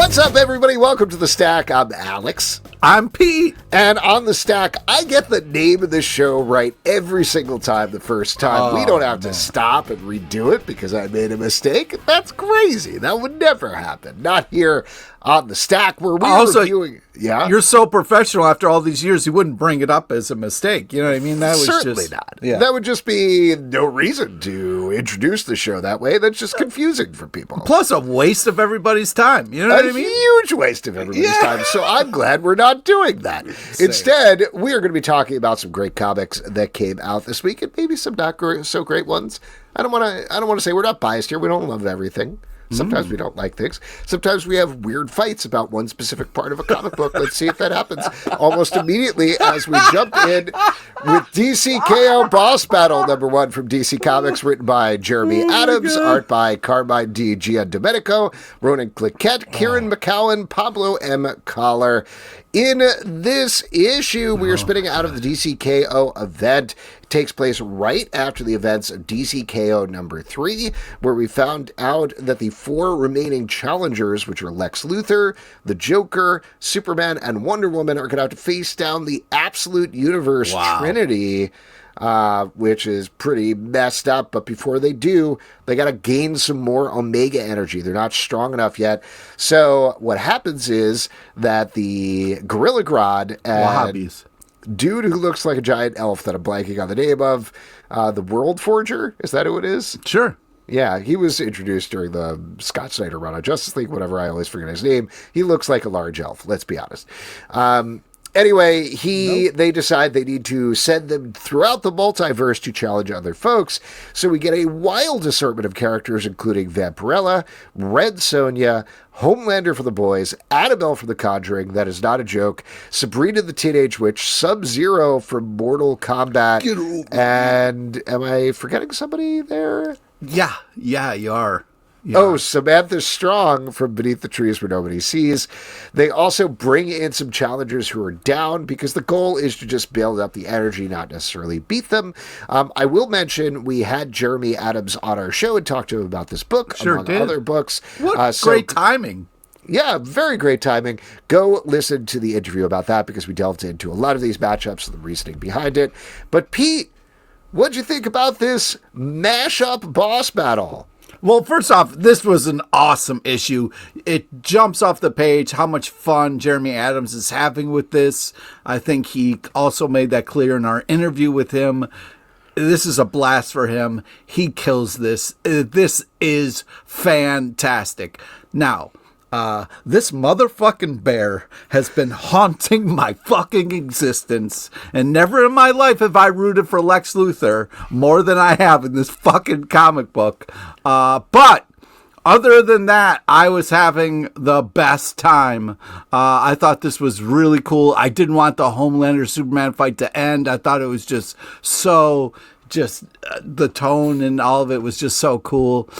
What's up, everybody? Welcome to The Stack. I'm Alex. I'm Pete. And on The Stack, I get the name of the show right every single time the first time. We don't have to stop and redo it because I made a mistake. That's crazy. That would never happen. Not here on The Stack where we're reviewing. Yeah, you're so professional after all these years, you wouldn't bring it up as a mistake. You know what I mean? That was certainly just, not. Yeah. That would just be no reason to introduce the show that way. That's just confusing for people. Plus a waste of everybody's time. You know what I mean? A huge waste of everybody's time. So I'm glad we're not doing that. Instead, we are going to be talking about some great comics that came out this week, and maybe some not so great ones. I don't want to say we're not biased here. We don't love everything. Sometimes we don't like things. Sometimes we have weird fights about one specific part of a comic book. Let's see if that happens almost immediately as we jump in with DC K.O. Boss Battle #1 from DC Comics, written by Jeremy Adams, art by Carmine D. Giandomenico, Ronan Cliquet, Kieran, McKeown, Pablo M. Collar. In this issue, we are spinning out of the DC K.O. event. It takes place right after the events of DC K.O. #3, where we found out that the 4 remaining challengers, which are Lex Luthor, the Joker, Superman, and Wonder Woman, are going to have to face down the Absolute Universe Trinity, which is pretty messed up. But before they do, they got to gain some more Omega energy. They're not strong enough yet. So what happens is that the Gorilla Grodd and dude who looks like a giant elf that I'm blanking on the name of, the World Forger, is that who it is? Sure. Yeah, he was introduced during the Scott Snyder run on Justice League, whatever, I always forget his name. He looks like a large elf, let's be honest. Anyway, they decide they need to send them throughout the multiverse to challenge other folks. So we get a wild assortment of characters, including Vampirella, Red Sonja, Homelander for the boys, Annabelle from The Conjuring, that is not a joke, Sabrina the Teenage Witch, Sub-Zero from Mortal Kombat, and am I forgetting somebody there? Yeah, you are. Yeah. Oh, Samantha Strong from Beneath the Trees Where Nobody Sees. They also bring in some challengers who are down because the goal is to just build up the energy, not necessarily beat them. I will mention we had Jeremy Adams on our show and talked to him about this book, among other books. What great timing. Yeah, very great timing. Go listen to the interview about that because we delved into a lot of these matchups and the reasoning behind it. But Pete, what'd you think about this mashup boss battle? Well, first off, this was an awesome issue. It jumps off the page how much fun Jeremy Adams is having with this. I think he also made that clear in our interview with him. This is a blast for him. He kills this. This is fantastic. Now, this motherfucking bear has been haunting my fucking existence, and never in my life have I rooted for Lex Luthor more than I have in this fucking comic book. But other than that, I was having the best time. I thought this was really cool. I didn't want the Homelander Superman fight to end. I thought it was just so, the tone and all of it was just so cool.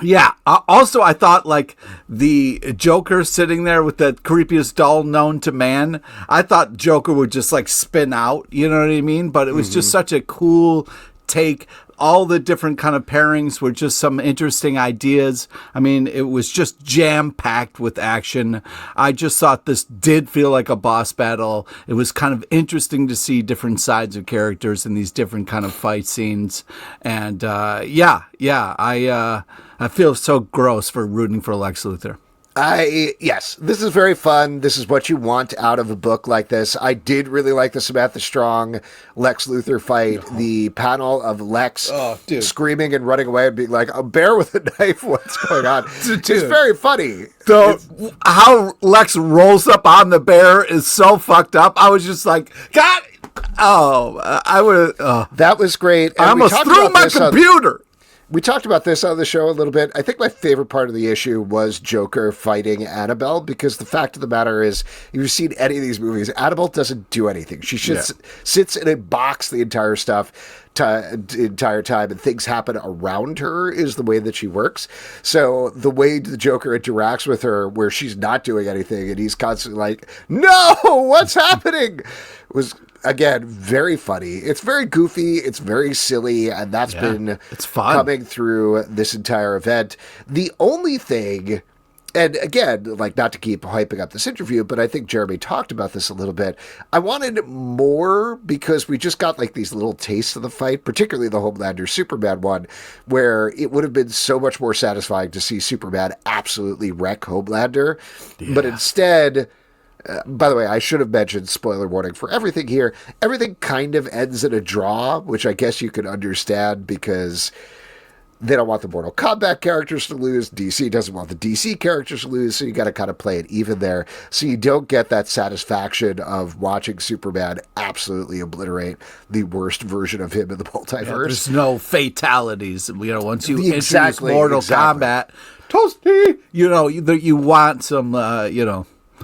Yeah. Also, I thought like the Joker sitting there with the creepiest doll known to man. I thought Joker would just like spin out. You know what I mean? But it was just such a cool take. All the different kind of pairings were just some interesting ideas. I mean, it was just jam-packed with action. I just thought this did feel like a boss battle. It was kind of interesting to see different sides of characters in these different kind of fight scenes. And I feel so gross for rooting for Lex Luthor. Yes, this is very fun. This is what you want out of a book like this. I did really like the Samantha Strong Lex Luthor fight. The panel of Lex screaming and running away and being like, a bear with a knife, what's going on? It's very funny. How Lex rolls up on the bear is so fucked up. I was just like, God, that was great. And I almost threw my computer. We talked about this on the show a little bit. I think my favorite part of the issue was Joker fighting Annabelle, because the fact of the matter is, if you've seen any of these movies, Annabelle doesn't do anything. She just sits in a box the entire time, and things happen around her is the way that she works. So the way the Joker interacts with her, where she's not doing anything, and he's constantly like, no, what's happening? Was, again, very funny. It's very goofy. It's very silly. And that's been it's fun. Coming through this entire event. The only thing And again, like, not to keep hyping up this interview, but I think Jeremy talked about this a little bit. I wanted more because we just got like these little tastes of the fight, particularly the Homelander Superman one, where it would have been so much more satisfying to see Superman absolutely wreck Homelander. Yeah. But instead, by the way, I should have mentioned, spoiler warning for everything here, everything kind of ends in a draw, which I guess you can understand because they don't want the Mortal Kombat characters to lose. DC doesn't want the DC characters to lose, so you got to kind of play it even there. So you don't get that satisfaction of watching Superman absolutely obliterate the worst version of him in the multiverse. Yeah, there's no fatalities. Once you introduce Mortal Kombat, toasty, you want some,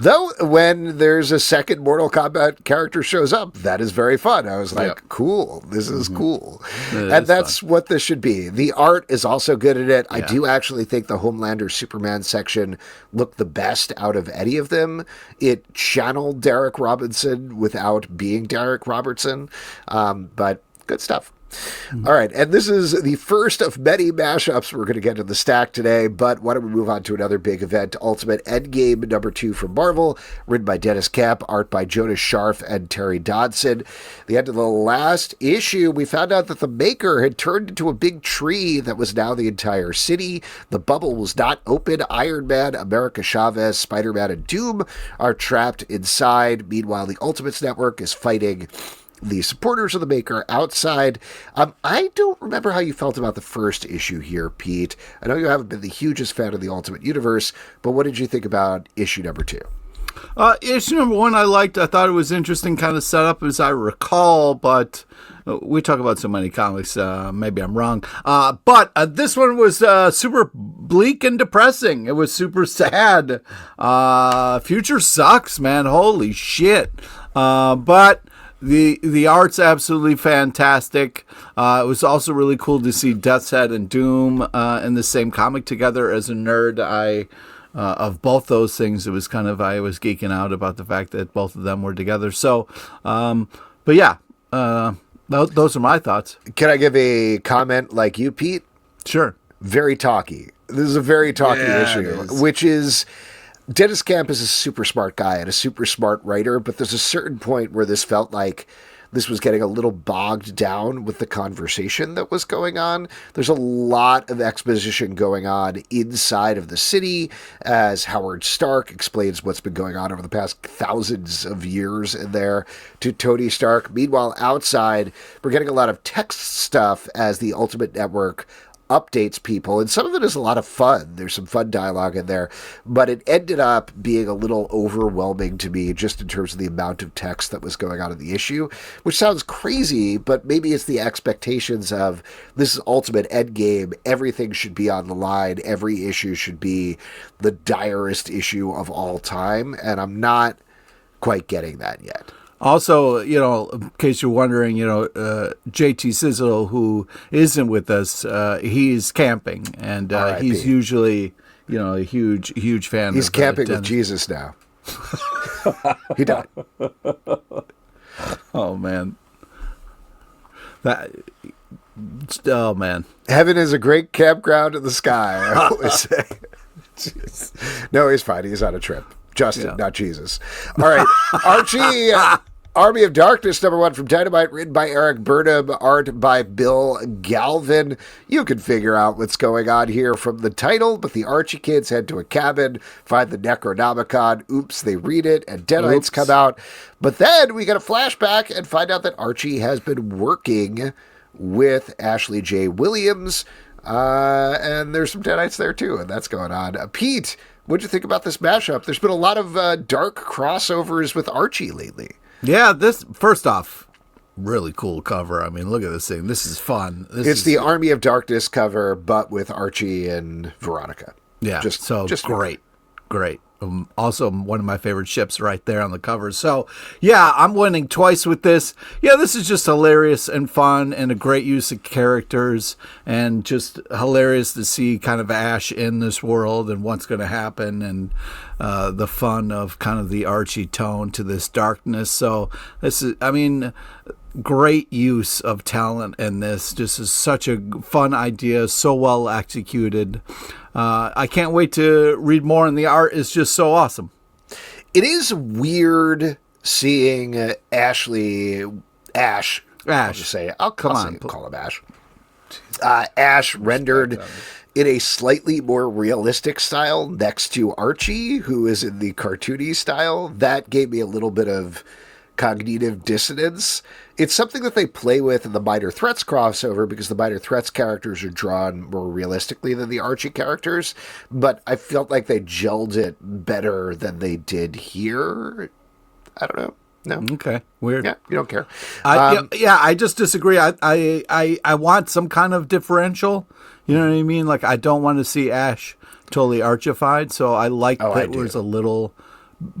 Though, when there's a second Mortal Kombat character shows up, that is very fun. I was like, cool, this is cool. And that's fun. What this should be. The art is also good at it. Yeah. I do actually think the Homelander Superman section looked the best out of any of them. It channeled Derek Robinson without being Derek Robertson, but good stuff. All right, and this is the first of many mashups we're going to get in the stack today, but why don't we move on to another big event, Ultimate Endgame #2 from Marvel, written by Dennis Camp, art by Jonas Scharf and Terry Dodson. The end of the last issue, we found out that the Maker had turned into a big tree that was now the entire city. The bubble was not open. Iron Man, America Chavez, Spider-Man, and Doom are trapped inside. Meanwhile, the Ultimates Network is fighting the supporters of the Maker outside. I don't remember how you felt about the first issue here, Pete. I know you haven't been the hugest fan of the Ultimate Universe, but what did you think about issue #2? Issue #1 I liked. I thought it was interesting kind of setup as I recall, but we talk about so many comics, maybe I'm wrong. But this one was super bleak and depressing. It was super sad. Future sucks, man. Holy shit. But the art's absolutely fantastic. It was also really cool to see Death's Head and Doom in the same comic together. As a nerd, of both those things, it was I was geeking out about the fact that both of them were together. So, but yeah, those are my thoughts. Can I give a comment like you, Pete? Sure. Very talky. This is a very talky issue, which is... Dennis Camp is a super smart guy and a super smart writer, but there's a certain point where this felt like this was getting a little bogged down with the conversation that was going on. There's a lot of exposition going on inside of the city as Howard Stark explains what's been going on over the past thousands of years in there to Tony Stark. Meanwhile, outside, we're getting a lot of text stuff as the Ultimate Network updates people, and some of it is a lot of fun. There's some fun dialogue in there, but it ended up being a little overwhelming to me just in terms of the amount of text that was going on in the issue, which sounds crazy, but maybe it's the expectations of this is Ultimate Endgame. Everything should be on the line. Every issue should be the direst issue of all time, and I'm not quite getting that yet. Also, in case you're wondering, JT Sizzle, who isn't with us, he's camping, and he's usually, a huge fan. He's camping with Jesus now. He died. Oh man, oh man, heaven is a great campground in the sky. I always say. No, he's fine. He's on a trip. Justin, not Jesus. All right. Archie, Army of Darkness, #1 from Dynamite, written by Erik, Burnham, art by Bill Galvan. You can figure out what's going on here from the title, but the Archie kids head to a cabin, find the Necronomicon. Oops, they read it, and Deadites come out. But then we get a flashback and find out that Archie has been working with Ashley J. Williams, and there's some Deadites there too, and that's going on. Pete, what'd you think about this mashup? There's been a lot of dark crossovers with Archie lately. Yeah, this, first off, really cool cover. I mean, look at this thing. This is fun. It's the Army of Darkness cover, but with Archie and Veronica. Yeah, just great. Great. Also, one of my favorite ships right there on the cover. So, yeah, I'm winning twice with this. Yeah, this is just hilarious and fun and a great use of characters and just hilarious to see kind of Ash in this world and what's going to happen and the fun of kind of the Archie tone to this darkness. So, this is, I mean, great use of talent in this. This is such a fun idea, so well executed. I can't wait to read more, and the art is just so awesome. It is weird seeing Ash. I'll just say, call him Ash. Ash rendered in a slightly more realistic style next to Archie, who is in the cartoony style. That gave me a little bit of cognitive dissonance. It's something that they play with in the Minor Threats crossover because the Minor Threats characters are drawn more realistically than the Archie characters, but I felt like they gelled it better than they did here. I don't know. No. Okay. Weird. Yeah, you don't care. I just disagree. I want some kind of differential. You know what I mean? Like, I don't want to see Ash totally archified, so I like that there's a little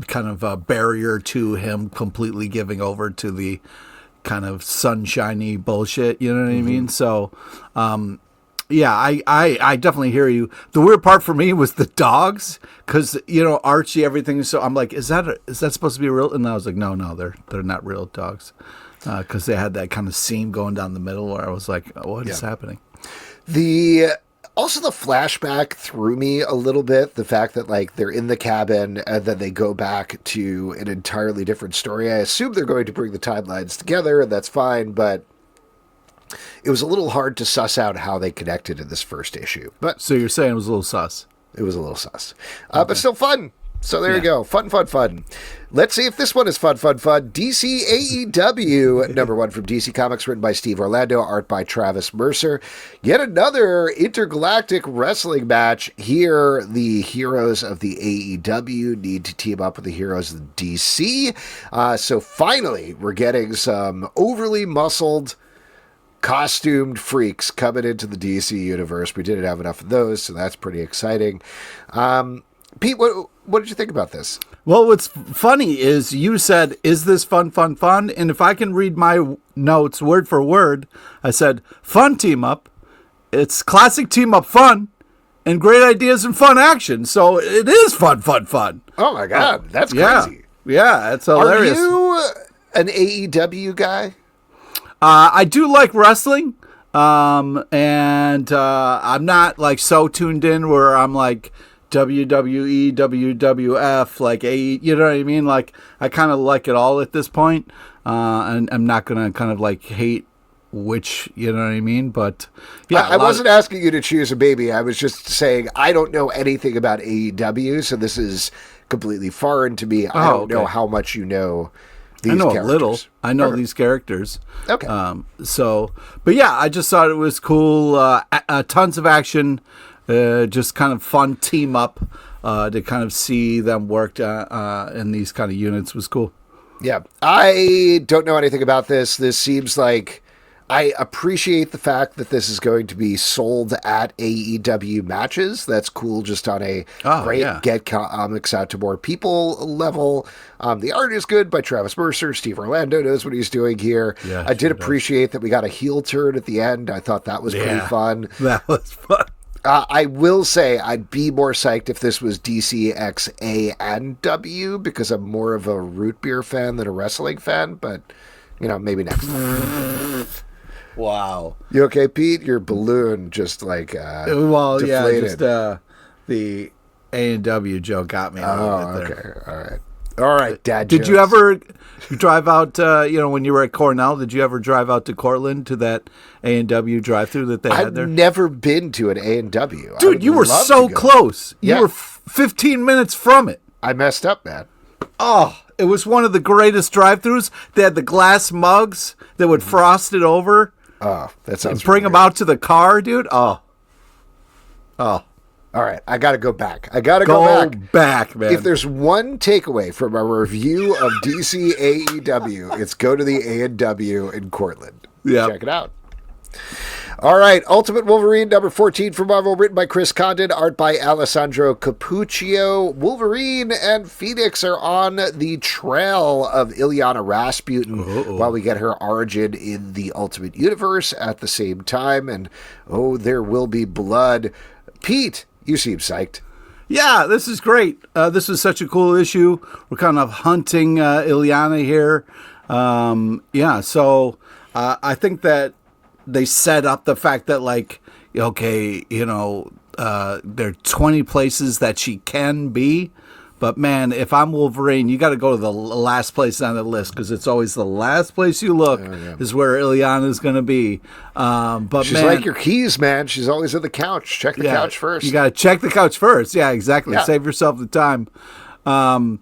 kind of a barrier to him completely giving over to the kind of sunshiny bullshit. You know what I mean? So, I definitely hear you. The weird part for me was the dogs, because Archie, everything. So I'm like, is that supposed to be real? And I was like, no, they're not real dogs, because they had that kind of seam going down the middle where I was like, what is happening? Also, the flashback threw me a little bit. The fact that, like, they're in the cabin and then they go back to an entirely different story. I assume they're going to bring the timelines together, and that's fine, but it was a little hard to suss out how they connected in this first issue. But so you're saying it was a little sus? It was a little sus. But still fun. So there you go. Fun. Let's see if this one is fun. DC AEW, number 1 from DC Comics, written by Steve Orlando, art by Travis Mercer. Yet another intergalactic wrestling match. Here, the heroes of the AEW need to team up with the heroes of the DC. So finally, we're getting some overly muscled, costumed freaks coming into the DC universe. We didn't have enough of those, so that's pretty exciting. Pete, what did you think about this? Well, what's funny is you said, is this fun? And if I can read my notes word for word, I said, fun team up. It's classic team up fun and great ideas and fun action. So it is fun. Oh, my God. That's crazy. Yeah, it's hilarious. Are you an AEW guy? I do like wrestling. And I'm not like so tuned in where I'm like, WWE, WWF, like you know what I mean? Like, I kind of like it all at this point, and I'm not gonna kind of like hate which, you know what I mean? But yeah, I wasn't asking you to choose a baby. I was just saying I don't know anything about AEW, so this is completely foreign to me. I don't know how much you know these characters. I know a little. I know these characters. Okay. But yeah, I just thought it was cool. Tons of action. Just kind of fun team up to kind of see them work in these kind of units was cool. Yeah. I don't know anything about this. This seems like I appreciate the fact that this is going to be sold at AEW matches. That's cool just on a get comics out to more people level. The art is good by Travis Mercer. Steve Orlando knows what he's doing here. Yeah, I did appreciate that we got a heel turn at the end. I thought that was pretty fun. That was fun. I will say I'd be more psyched if this was DC X A and W because I'm more of a root beer fan than a wrestling fan, but, maybe next time. Wow. You okay, Pete? Your balloon just deflated. The A&W joke got me a little bit there. All right, Dad. Did you ever drive out, when you were at Cornell, did you ever drive out to Cortland to that A&W drive-thru that they had there? I've never been to an A&W. Dude, you were so close. You were 15 minutes from it. I messed up, man. Oh, it was one of the greatest drive-thrus. They had the glass mugs that would frost it over. Oh, that sounds and bring them out to the car, dude. Oh. All right, I got to go back. Go back, man. If there's one takeaway from our review of DC AEW, it's go to the A&W in Cortland. Yeah, check it out. All right, Ultimate Wolverine, number 14 from Marvel, written by Chris Condon, art by Alessandro Cappuccio. Wolverine and Phoenix are on the trail of Illyana Rasputin while we get her origin in the Ultimate Universe at the same time. And, there will be blood. Pete, you seem psyched. Yeah, this is great. This is such a cool issue. We're kind of hunting Illyana here. So I think that they set up the fact that, like, okay, there are 20 places that she can be. But, man, if I'm Wolverine, you got to go to the last place on the list, because it's always the last place you look is where Illyana's going to be. But she's like your keys, man. She's always at the couch. Check the couch first. You got to check the couch first. Yeah, exactly. Yeah. Save yourself the time. I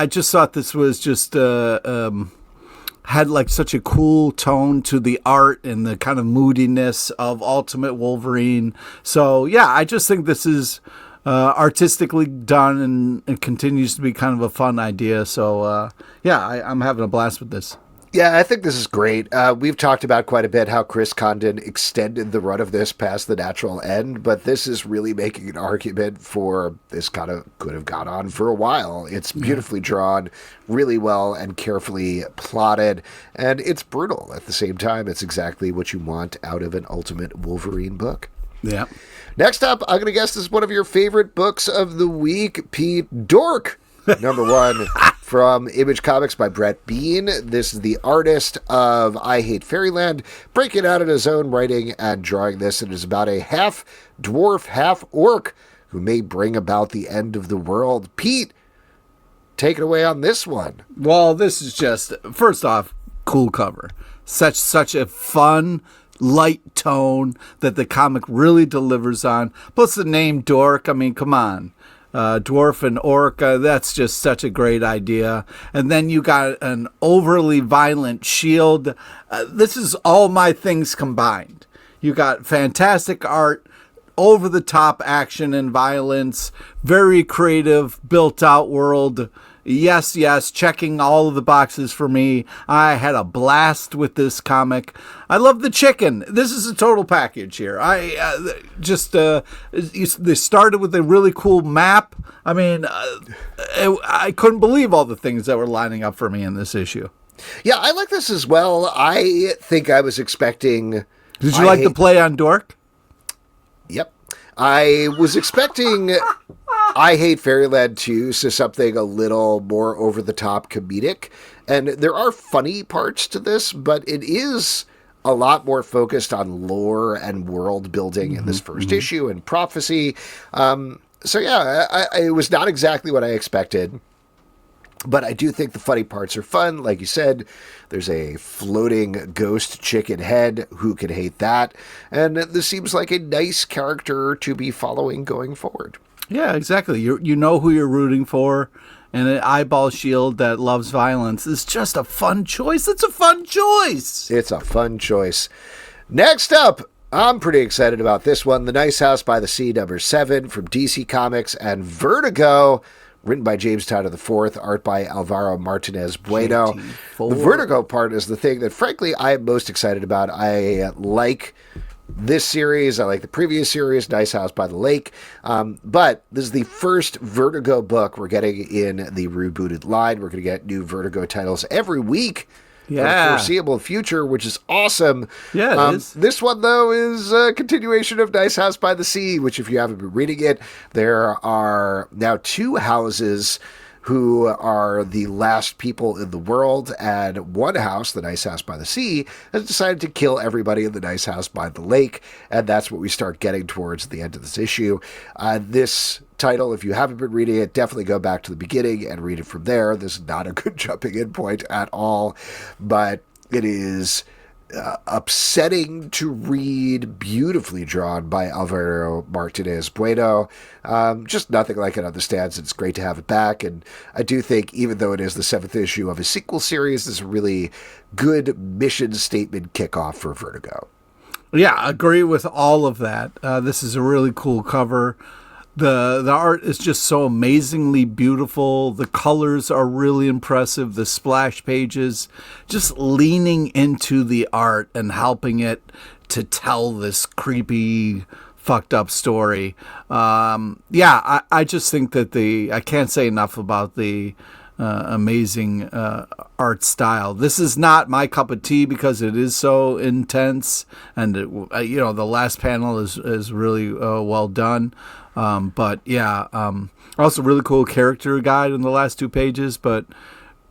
just thought this was just had like such a cool tone to the art and the kind of moodiness of Ultimate Wolverine. So, yeah, I just think this is artistically done, and it continues to be kind of a fun idea. So, I'm having a blast with this. Yeah, I think this is great. We've talked about quite a bit how Chris Condon extended the run of this past the natural end, but this is really making an argument for this kind of could have gone on for a while. It's beautifully drawn, really well and carefully plotted, and it's brutal at the same time. It's exactly what you want out of an Ultimate Wolverine book. Yeah. Next up, I'm going to guess this is one of your favorite books of the week, Pete. Dork, number 1 from Image Comics by Brett Bean. This is the artist of I Hate Fairyland, breaking out in his own writing and drawing this. It is about a half-dwarf, half-orc who may bring about the end of the world. Pete, take it away on this one. Well, this is just, first off, cool cover. Such a fun, light tone that the comic really delivers on. Plus the name Dork, I mean, come on. Dwarf and orc, that's just such a great idea. And then you got an overly violent shield. This is all my things combined. You got fantastic art, over-the-top action and violence, very creative, built-out world. Yes, checking all of the boxes for me. I had a blast with this comic. I love the chicken. This is a total package here. They started with a really cool map. I mean, I couldn't believe all the things that were lining up for me in this issue. Yeah, I like this as well. I think I was expecting... Did you like the play on Dork? Yep. I was expecting... I Hate Fairyland too, so something a little more over-the-top comedic. And there are funny parts to this, but it is a lot more focused on lore and world building in this first issue and prophecy. It was not exactly what I expected. But I do think the funny parts are fun. Like you said, there's a floating ghost chicken head. Who could hate that? And this seems like a nice character to be following going forward. Yeah, exactly. You know who you're rooting for, and an eyeball shield that loves violence is just a fun choice. It's a fun choice. It's a fun choice. Next up, I'm pretty excited about this one. The Nice House by the Sea, number 7 from DC Comics and Vertigo, written by James Tynion IV, art by Álvaro Martínez Bueno. The Vertigo part is the thing that, frankly, I am most excited about. I like this series. I like the previous series, Nice House by the Lake. But this is the first Vertigo book we're getting in the rebooted line. We're going to get new Vertigo titles every week for the foreseeable future, which is awesome. Yeah, it is. This one, though, is a continuation of Nice House by the Sea, which, if you haven't been reading it, there are now 2 houses who are the last people in the world, and one house, the Nice House by the Sea, has decided to kill everybody in the Nice House by the Lake, and that's what we start getting towards the end of this issue. This title, if you haven't been reading it, definitely go back to the beginning and read it from there. This is not a good jumping in point at all, but it is upsetting to read, beautifully drawn by Álvaro Martínez Bueno. Just nothing like it on the stands. It's great to have it back, and I do think, even though it is the 7th issue of a sequel series, this is a really good mission statement kickoff for Vertigo. Yeah, I agree with all of that. This is a really cool cover. The art is just so amazingly beautiful. The colors are really impressive. The splash pages, just leaning into the art and helping it to tell this creepy, fucked up story. I just think that I can't say enough about the amazing art style. This is not my cup of tea because it is so intense, and the last panel is really well done. Also really cool character guide in the last 2 pages, but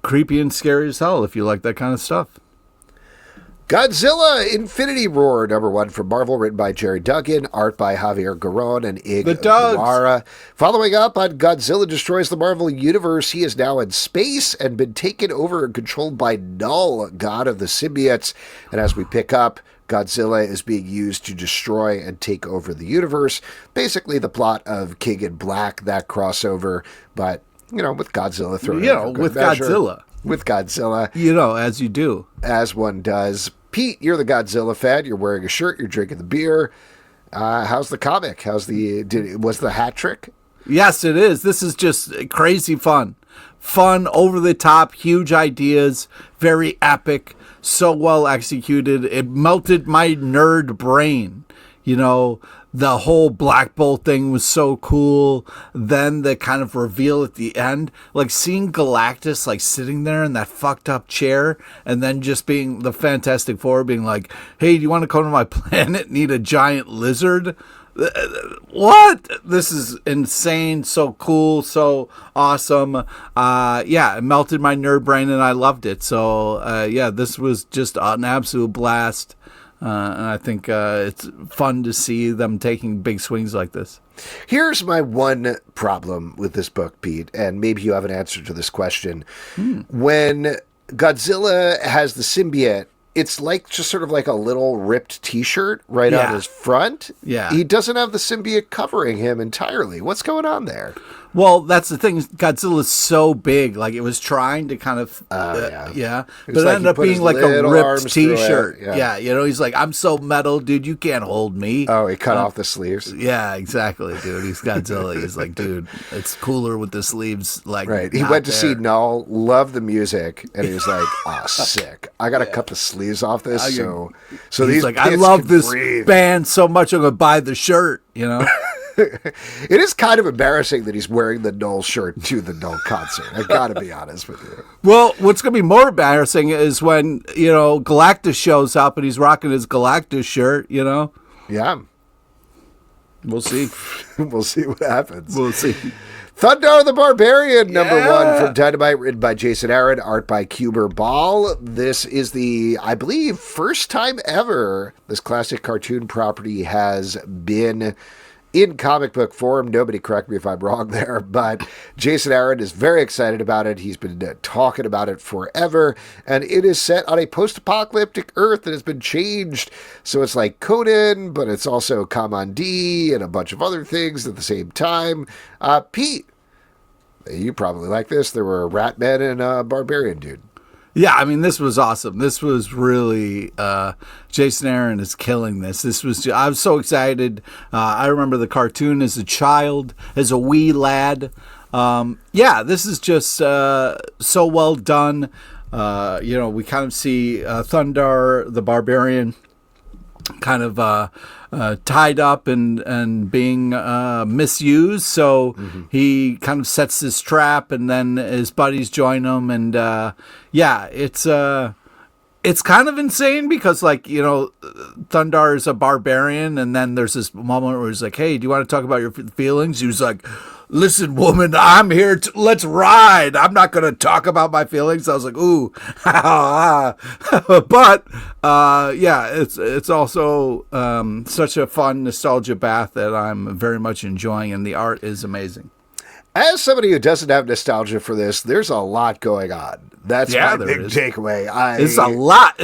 creepy and scary as hell if you like that kind of stuff. Godzilla Infinity Roar, #1 from Marvel, written by Jerry Duggan, art by Javier Garron and Ig Guara. Following up on Godzilla Destroys the Marvel Universe, he is now in space and been taken over and controlled by Null, god of the symbiotes. And as we pick up, Godzilla is being used to destroy and take over the universe. Basically the plot of King in Black, that crossover, but, with Godzilla thrown in for good measure. Godzilla. With Godzilla. As you do. As one does. Pete, you're the Godzilla fan. You're wearing a shirt. You're drinking the beer. How's the comic? Was the hat trick? Yes, it is. This is just crazy fun. Fun, over the top, huge ideas, very epic, so well executed. It melted my nerd brain. The whole Black Bolt thing was so cool. Then the kind of reveal at the end, like seeing Galactus like sitting there in that fucked up chair, and then just being the Fantastic Four being like, "Hey, do you want to come to my planet and eat a giant lizard?" What? This is insane. So cool. So awesome. It melted my nerd brain and I loved it. So this was just an absolute blast. And I think it's fun to see them taking big swings like this. Here's my one problem with this book, Pete, and maybe you have an answer to this question. When Godzilla has the symbiote, it's like just sort of like a little ripped T-shirt right on his front. Yeah. He doesn't have the symbiote covering him entirely. What's going on there? Well, that's the thing. Godzilla's so big. Like, it was trying to kind of... But it ended up being like a ripped T-shirt. Yeah, he's like, I'm so metal, dude, you can't hold me. Oh, he cut off the sleeves? Yeah, exactly, dude. He's Godzilla. He's like, dude, it's cooler with the sleeves. Like, right. He went to see Null, loved the music, and he was like, oh, sick. I got to cut the sleeves off this. So he's these like, I love this band so much, I'm going to buy the shirt, It is kind of embarrassing that he's wearing the Null shirt to the Null concert. I gotta be honest with you. Well, what's gonna be more embarrassing is when, Galactus shows up and he's rocking his Galactus shirt, Yeah. We'll see. We'll see what happens. We'll see. Thundarr the Barbarian, #1 from Dynamite, written by Jason Aaron, art by Kuber Ball. This is the, I believe, first time ever this classic cartoon property has been in comic book form. Nobody correct me if I'm wrong there, but Jason Aaron is very excited about it. He's been talking about it forever, and it is set on a post-apocalyptic Earth that has been changed. So it's like Conan, but it's also Kamandi and a bunch of other things at the same time. Pete, you probably like this. There were a rat man and a barbarian dude. Yeah, I mean, this was awesome. This was really, Jason Aaron is killing this. I was so excited. I remember the cartoon as a child, as a wee lad. This is just so well done. We kind of see Thundarr the Barbarian kind of tied up and being misused. So he kind of sets this trap, and then his buddies join him. And it's kind of insane because, Thundarr is a barbarian, and then there's this moment where he's like, "Hey, do you want to talk about your feelings?" He was like, "Listen, woman, I'm here. Let's ride. I'm not going to talk about my feelings." I was like, "Ooh," but it's also such a fun nostalgia bath that I'm very much enjoying, and the art is amazing. As somebody who doesn't have nostalgia for this, there's a lot going on. That's my big takeaway. It's a lot.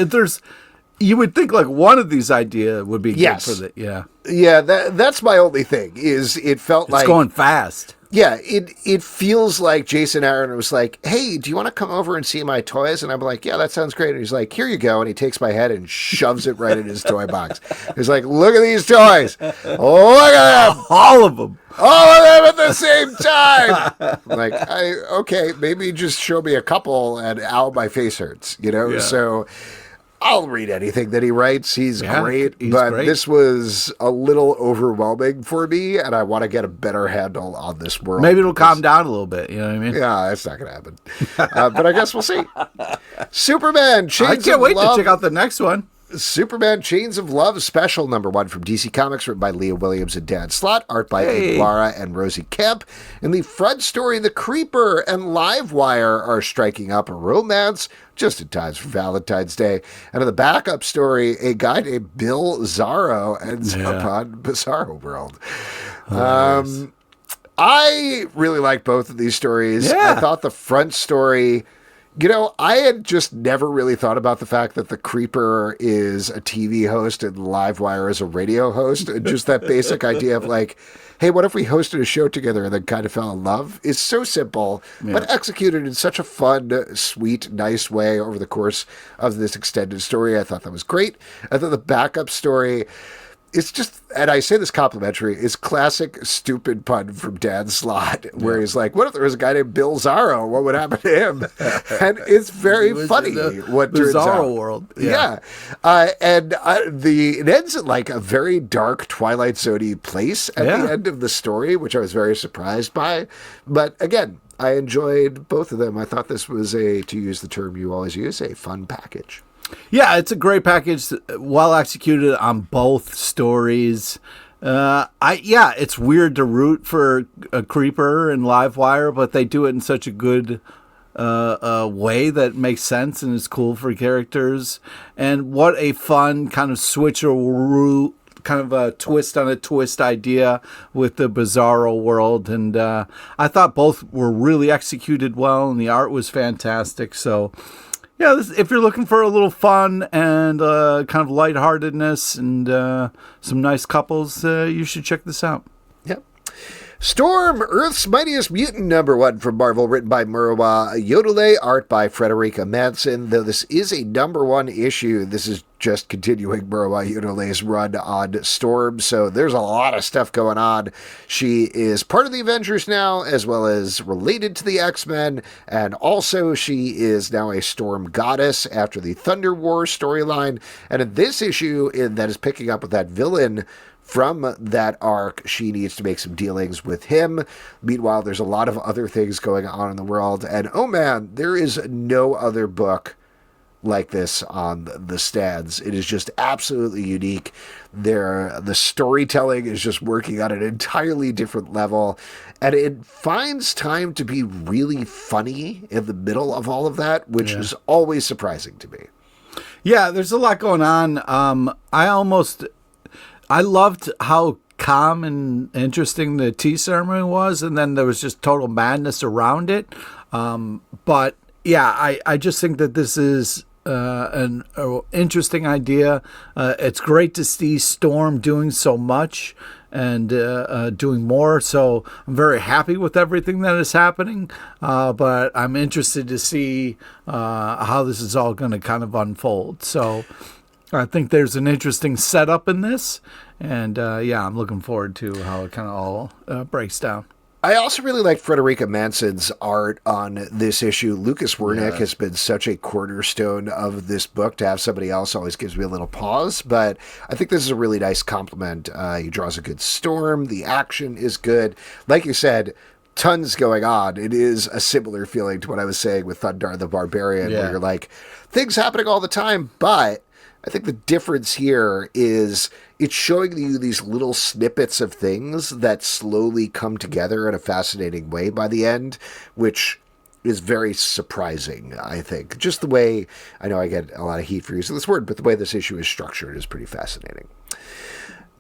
You would think like one of these ideas would be good for the Yeah, that's my only thing. Is it felt like it's going fast. Yeah, it feels like Jason Aaron was like, "Hey, do you want to come over and see my toys?" And I'm like, "Yeah, that sounds great." And he's like, "Here you go." And he takes my head and shoves it right in his toy box. He's like, "Look at these toys. Look at them. All of them. All of them at the same time." I'm like, okay, maybe just show me a couple and ow, my face hurts, Yeah. So I'll read anything that he writes. He's great, but this was a little overwhelming for me, and I want to get a better handle on this world. Maybe it'll calm down a little bit, you know what I mean? Yeah, that's not going to happen. But I guess we'll see. Superman, Chains I can't wait of Love. to check out the next one. Superman Chains of Love Special #1 from DC Comics, written by Leah Williams and Dan Slott, art by Ed Lara and Rosie Kemp. In the front story, the Creeper and Livewire are striking up a romance just in time for Valentine's Day. And in the backup story, a guy named Bill Zarro ends up on Bizarro World. I really like both of these stories. I thought the front story... I had just never really thought about the fact that the Creeper is a TV host and Livewire is a radio host. And just that basic idea of like, hey, what if we hosted a show together and then kind of fell in love? Is so simple, but executed in such a fun, sweet, nice way over the course of this extended story. I thought that was great. I thought the backup story... It's just, and I say this complimentary, is classic stupid pun from Dan Slott, where he's like, what if there was a guy named Bill Zarro? What would happen to him? And it's very funny what turns out. Bizarro World. It ends at like a very dark Twilight Zone-y place at the end of the story, which I was very surprised by. But again, I enjoyed both of them. I thought this was to use the term you always use, a fun package. Yeah, it's a great package, well executed on both stories. It's weird to root for a Creeper and Livewire, but they do it in such a good way that makes sense and is cool for characters. And what a fun kind of switcheroo, kind of a twist on a twist idea with the Bizarro World. And I thought both were really executed well, and the art was fantastic. So... yeah, if you're looking for a little fun and kind of lightheartedness and some nice couples, you should check this out. Yep. Storm, Earth's Mightiest Mutant #1 from Marvel, written by Murawa Yodele, art by Frederica Manson. Though this is a #1 issue, this is just continuing Murawa Yodele's run on Storm, so there's a lot of stuff going on. She is part of the Avengers now, as well as related to the X-Men, and also she is now a Storm goddess after the Thunder War storyline. And in this issue, that is picking up with that villain from that arc, she needs to make some dealings with him. Meanwhile, there's a lot of other things going on in the world, and oh man, there is no other book like this on the stands. It is just absolutely unique. The storytelling is just working on an entirely different level, and it finds time to be really funny in the middle of all of that, which is always surprising to me. Yeah, there's a lot going on. I loved how calm and interesting the tea ceremony was, and then there was just total madness around it. But yeah, I just think that this is an interesting idea. It's great to see Storm doing so much and doing more. So I'm very happy with everything that is happening. But I'm interested to see how this is all going to kind of unfold. So I think there's an interesting setup in this. And I'm looking forward to how it kind of all breaks down. I also really like Frederica Manson's art on this issue. Lucas Wernick has been such a cornerstone of this book. To have somebody else always gives me a little pause, but I think this is a really nice compliment. He draws a good Storm. The action is good. Like you said, tons going on. It is a similar feeling to what I was saying with Thundarr the Barbarian, where you're like, things happening all the time, but I think the difference here is it's showing you these little snippets of things that slowly come together in a fascinating way by the end, which is very surprising, I think. Just the way, I know I get a lot of heat for using this word, but the way this issue is structured is pretty fascinating.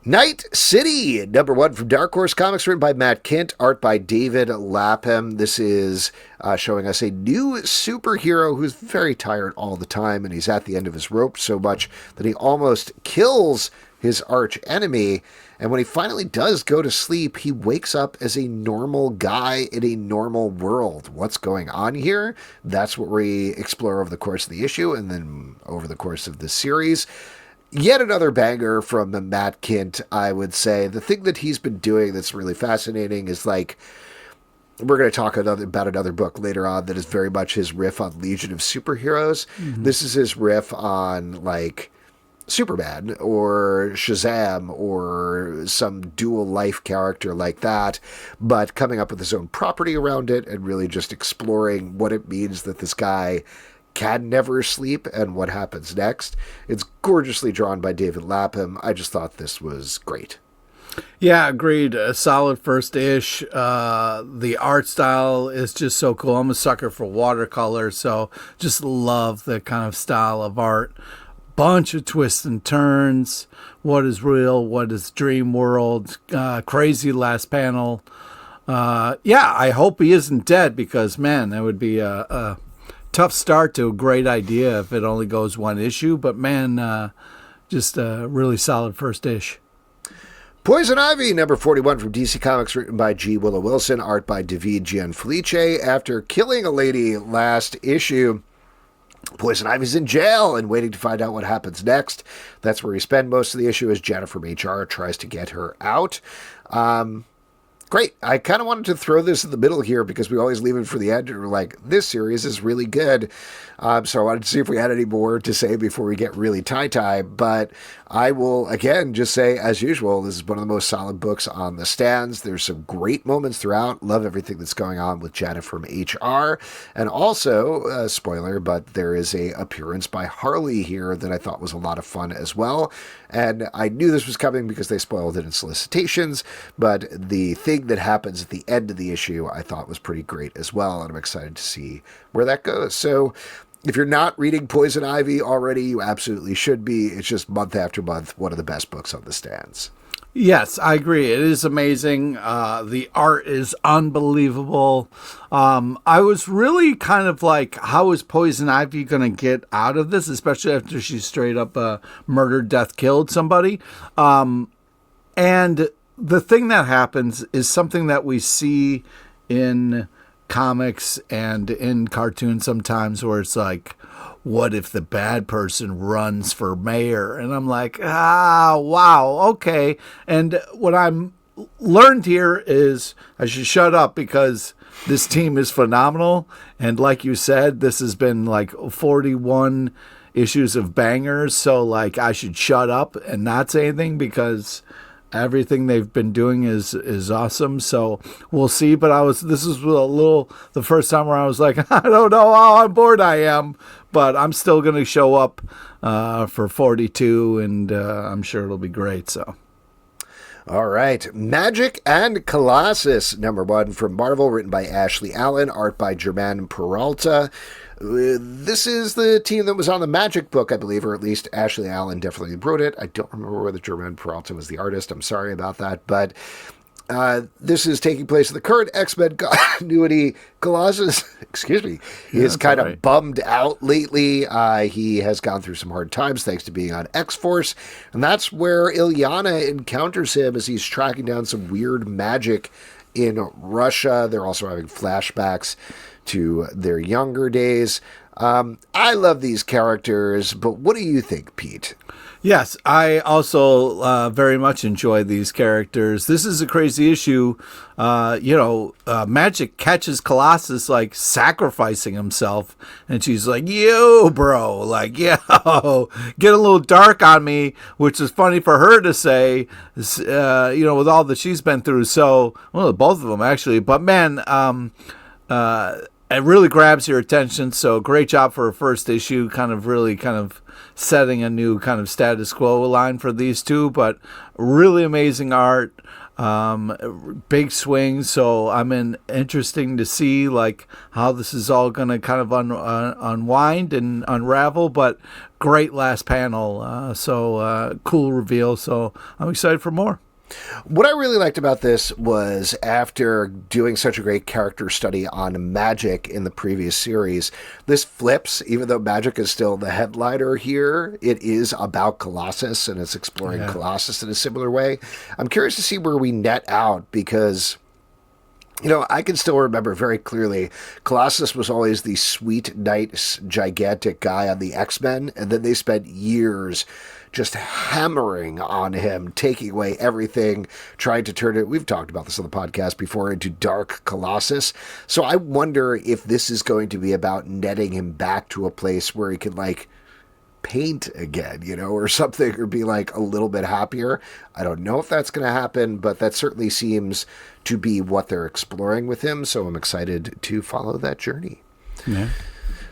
Night City, #1 from Dark Horse Comics, written by Matt Kindt, art by David Lapham. This is showing us a new superhero who's very tired all the time, and he's at the end of his rope so much that he almost kills his arch enemy. And when he finally does go to sleep, he wakes up as a normal guy in a normal world. What's going on here? That's what we explore over the course of the issue and then over the course of the series. Yet another banger from Matt Kindt, I would say. The thing that he's been doing that's really fascinating is, like, we're going to talk about another book later on that is very much his riff on Legion of Superheroes. Mm-hmm. This is his riff on, like, Superman or Shazam or some dual life character like that, but coming up with his own property around it and really just exploring what it means that this guy can never sleep and what happens next. It's gorgeously drawn by David Lapham. I just thought this was great. Yeah, agreed. A solid first ish. The art style is just so cool. I'm a sucker for watercolor, so just love the kind of style of art. Bunch of twists and turns. What is real? What is dream world? Crazy last panel. Yeah, I hope he isn't dead because, man, that would be a tough start to a great idea if it only goes one issue. But, man, just a really solid first ish. Poison Ivy, number 41 from DC Comics, written by G. Willow Wilson, art by David Gianfelice. After killing a lady last issue, Poison Ivy's in jail and waiting to find out what happens next. That's where we spend most of the issue as Jenna from HR tries to get her out. Great. I kind of wanted to throw this in the middle here because we always leave it for the end and we're like, this series is really good. So I wanted to see if we had any more to say before we get really tie-tie. But I will, again, just say, as usual, this is one of the most solid books on the stands. There's some great moments throughout. Love everything that's going on with Janet from HR. And also, spoiler, but there is a appearance by Harley here that I thought was a lot of fun as well. And I knew this was coming because they spoiled it in solicitations. But the thing that happens at the end of the issue I thought was pretty great as well. And I'm excited to see where that goes. So if you're not reading Poison Ivy already, you absolutely should be. It's just month after month, one of the best books on the stands. Yes, I agree. It is amazing. The art is unbelievable. I was really kind of like, how is Poison Ivy going to get out of this, especially after she straight up murdered, death, killed somebody? And the thing that happens is something that we see in comics and in cartoons sometimes where it's like, what if the bad person runs for mayor? And I'm like, wow, okay. And what I'm learned here is I should shut up because this team is phenomenal. And like you said, this has been like 41 issues of bangers. So like I should shut up and not say anything because everything they've been doing is awesome. So we'll see. But this is the first time where I was like, I don't know how on board I am, but I'm still going to show up for 42 and I'm sure it'll be great. So. All right. Magik and Colossus, number 1 from Marvel, written by Ashley Allen, art by German Peralta. This is the team that was on the Magik book, I believe, or at least Ashley Allen definitely wrote it. I don't remember whether German Peralta was the artist. I'm sorry about that. But this is taking place in the current X-Men continuity. Colossus, is kind of bummed out lately. He has gone through some hard times thanks to being on X-Force. And that's where Illyana encounters him as he's tracking down some weird magic in Russia. They're also having flashbacks to their younger days. I love these characters, but what do you think, Pete? Yes, I also very much enjoy these characters. This is a crazy issue. Magik catches Colossus like sacrificing himself, and she's like, "Yo, bro, like, yo, get a little dark on me," which is funny for her to say, with all that she's been through. So, well, both of them actually, but man, it really grabs your attention. So great job for a first issue, kind of setting a new kind of status quo line for these two, but really amazing art, big swings. So interesting to see like how this is all going to kind of unwind and unravel, but great last panel. Cool reveal. So I'm excited for more. What I really liked about this was after doing such a great character study on Magik in the previous series, this flips. Even though Magik is still the headliner here, it is about Colossus and it's exploring Colossus in a similar way. I'm curious to see where we net out because, I can still remember very clearly Colossus was always the sweet, nice, gigantic guy on the X-Men, and then they spent years just hammering on him, taking away everything, trying to turn it, we've talked about this on the podcast before, into Dark Colossus. So I wonder if this is going to be about netting him back to a place where he can, like, paint again, or something, or be, like, a little bit happier. I don't know if that's going to happen, but that certainly seems to be what they're exploring with him, so I'm excited to follow that journey. Yeah.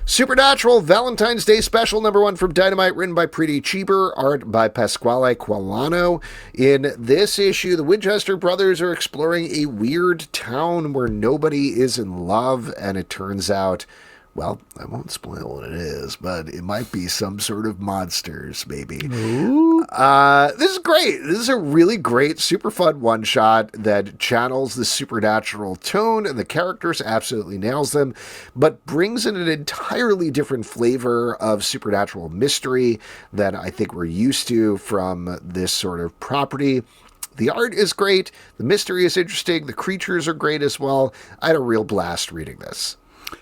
Supernatural Valentine's Day Special #1 from Dynamite, written by Preeti Cheeber, art by Pasquale Quilano. In this issue, the Winchester brothers are exploring a weird town where nobody is in love, and it turns out, well, I won't spoil what it is, but it might be some sort of monsters, maybe. This is great. This is a really great, super fun one-shot that channels the supernatural tone, and the characters absolutely nails them, but brings in an entirely different flavor of supernatural mystery that I think we're used to from this sort of property. The art is great. The mystery is interesting. The creatures are great as well. I had a real blast reading this.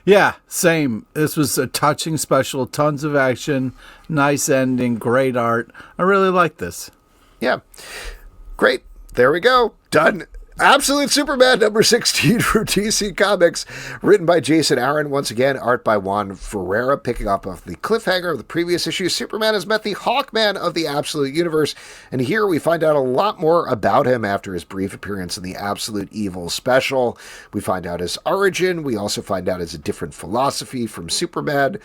Yeah, same. This was a touching special, tons of action, nice ending, great art. I really like this. Yeah. Great. There we go. Done. Absolute Superman #16 from DC Comics, written by Jason Aaron. Once again, art by Juan Ferreira, picking up off the cliffhanger of the previous issue. Superman has met the Hawkman of the Absolute Universe, and here we find out a lot more about him after his brief appearance in the Absolute Evil special. We find out his origin. We also find out his different philosophy from Superman.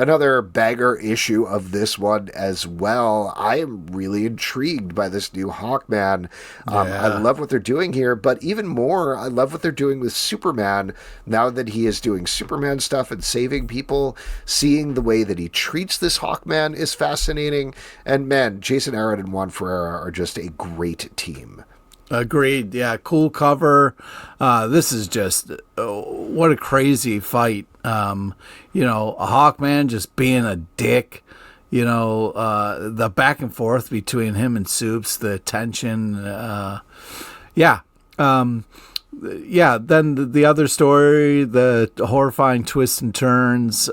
Another bagger issue of this one as well. I am really intrigued by this new Hawkman. I love what they're doing here, but even more, I love what they're doing with Superman now that he is doing Superman stuff and saving people. Seeing the way that he treats this Hawkman is fascinating. And man, Jason Aaron and Juan Ferreira are just a great team. Agreed. Yeah, cool cover. This is just what a crazy fight. A Hawkman just being a dick. The back and forth between him and Soups, the tension. Then the other story, the horrifying twists and turns.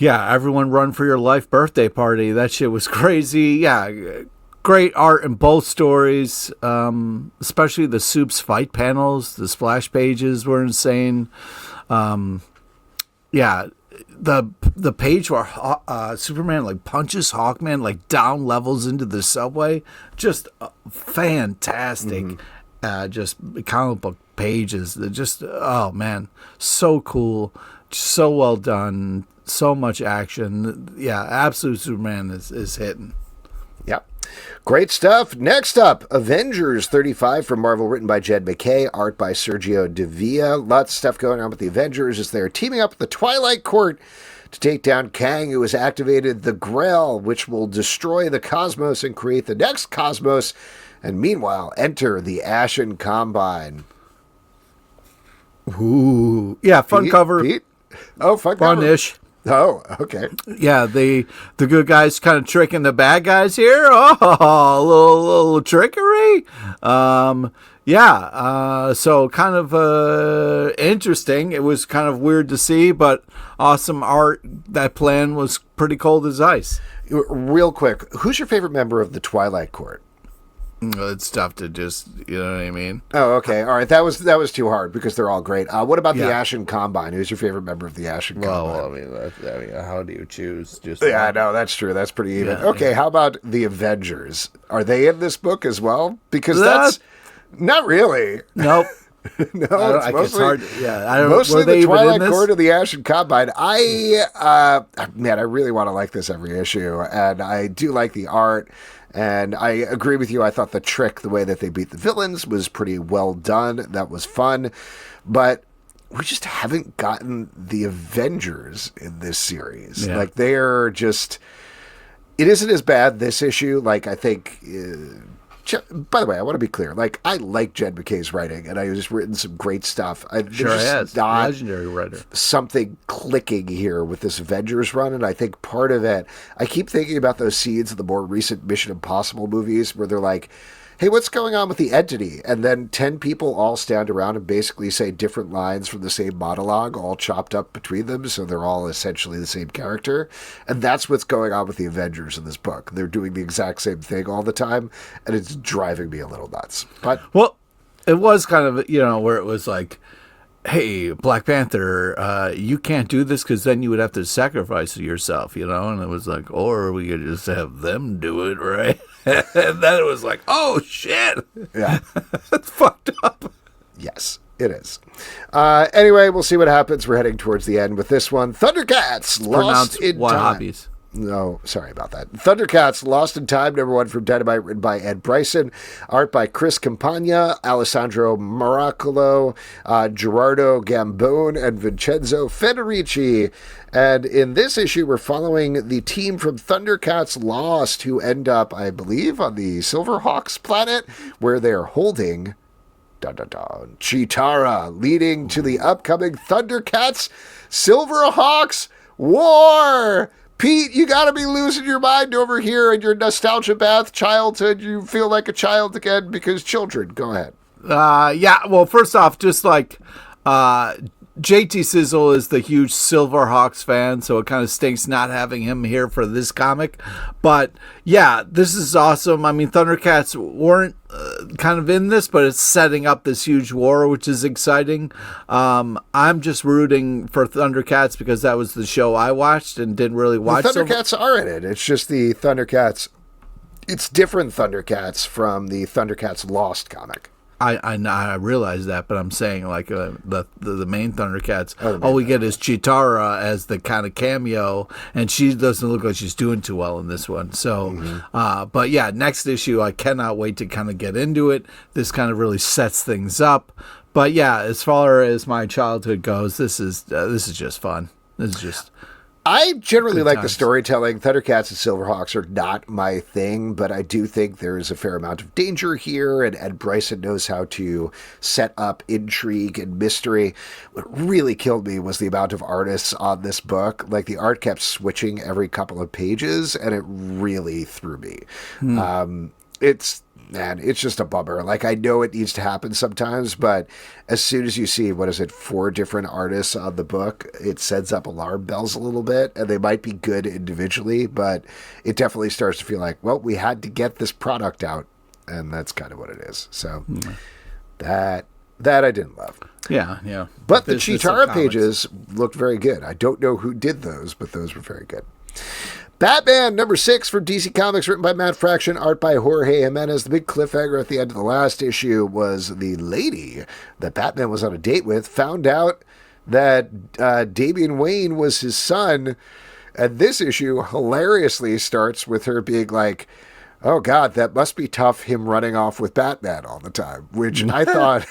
Everyone run for your life birthday party. That shit was crazy. Yeah. Great art in both stories, especially the Soups fight panels. The splash pages were insane. The page where Superman punches Hawkman down levels into the subway, just fantastic. Just comic book pages. Just oh man, so cool, so well done, so much action. Yeah, Absolute Superman is hitting. Yep. Great stuff. Next up, Avengers 35 from Marvel, written by Jed McKay, art by Sergio Devilla. Lots of stuff going on with the Avengers as they're teaming up with the Twilight Court to take down Kang, who has activated the Grail, which will destroy the cosmos and create the next cosmos. And meanwhile, enter the Ashen Combine. Ooh. Yeah, fun cover. Pete? Oh, fun cover. Fun-ish. Oh, okay. Yeah, the good guys kind of tricking the bad guys here. Oh, a little trickery. So kind of interesting. It was kind of weird to see, but awesome art. That plan was pretty cold as ice. Real quick, who's your favorite member of the Twilight Court? It's tough to just, you know what I mean? Oh, okay. All right. That was too hard because they're all great. What about the Ashen Combine? Who's your favorite member of the Ashen Combine? Well, I mean, how do you choose? I know. That's true. That's pretty even. Okay. How about the Avengers? Are they in this book as well? Because that's not really. Nope. No, it's mostly, it's hard. Yeah, I don't mostly the Twilight Court of the Ashen Combine. I really want to like this every issue, and I do like the art. And I agree with you. I thought the trick, the way that they beat the villains, was pretty well done. That was fun. But we just haven't gotten the Avengers in this series. Yeah. They're just... It isn't as bad, this issue. I think... by the way, I want to be clear. I like Jed McKay's writing, and I just written some great stuff. Sure has. Legendary writer. Something clicking here with this Avengers run, and I think part of it, I keep thinking about those scenes in the more recent Mission Impossible movies where they're like, hey, what's going on with the entity? And then 10 people all stand around and basically say different lines from the same monologue, all chopped up between them, so they're all essentially the same character. And that's what's going on with the Avengers in this book. They're doing the exact same thing all the time, and it's driving me a little nuts. But it was kind of, where it was like, hey, Black Panther, you can't do this because then you would have to sacrifice yourself, And it was like, or we could just have them do it, right? And then it was like, oh, shit. Yeah. That's fucked up. Yes. It is. Anyway, we'll see what happens. We're heading towards the end with this one. Thundercats Lost in Time. Hobbies. No, sorry about that. Thundercats Lost in Time, #1 from Dynamite, written by Ed Bryson. Art by Chris Campagna, Alessandro Miracolo, Gerardo Gambone, and Vincenzo Federici. And in this issue, we're following the team from Thundercats Lost, who end up, I believe, on the Silverhawks planet, where they're holding... Chitara, leading to the upcoming Thundercats Silverhawks War. Pete, you gotta be losing your mind over here in your nostalgia bath childhood. You feel like a child again because children. Go ahead. Yeah, well, first off, just like JT Sizzle is the huge Silverhawks fan, so it kind of stinks not having him here for this comic. But yeah, this is awesome. I mean, Thundercats weren't kind of in this, but it's setting up this huge war, which is exciting. I'm just rooting for Thundercats because that was the show I watched and didn't really watch. The Thundercats are in it. It's just the Thundercats. It's different Thundercats from the Thundercats Lost comic. I realize that, but I'm saying like the main Thundercats, all we get is Chitara as the kind of cameo, and she doesn't look like she's doing too well in this one. So, but yeah, next issue, I cannot wait to kind of get into it. This kind of really sets things up. But yeah, as far as my childhood goes, this is just fun. This is just... I generally like the storytelling. Thundercats and Silverhawks are not my thing, but I do think there's a fair amount of danger here, and Ed Bryson knows how to set up intrigue and mystery. What really killed me was the amount of artists on this book. Like, the art kept switching every couple of pages, and it really threw me. It's just a bummer. Like, I know it needs to happen sometimes, but as soon as you see, 4 different artists on the book, it sends up alarm bells a little bit, and they might be good individually, but it definitely starts to feel like, well, we had to get this product out, and that's kind of what it is. So that I didn't love. Yeah. But the Chitara pages looked very good. I don't know who did those, but those were very good. Batman #6 from DC Comics, written by Matt Fraction, art by Jorge Jimenez. The big cliffhanger at the end of the last issue was the lady that Batman was on a date with found out that Damian Wayne was his son. And this issue hilariously starts with her being like, oh, God, that must be tough, him running off with Batman all the time, which I thought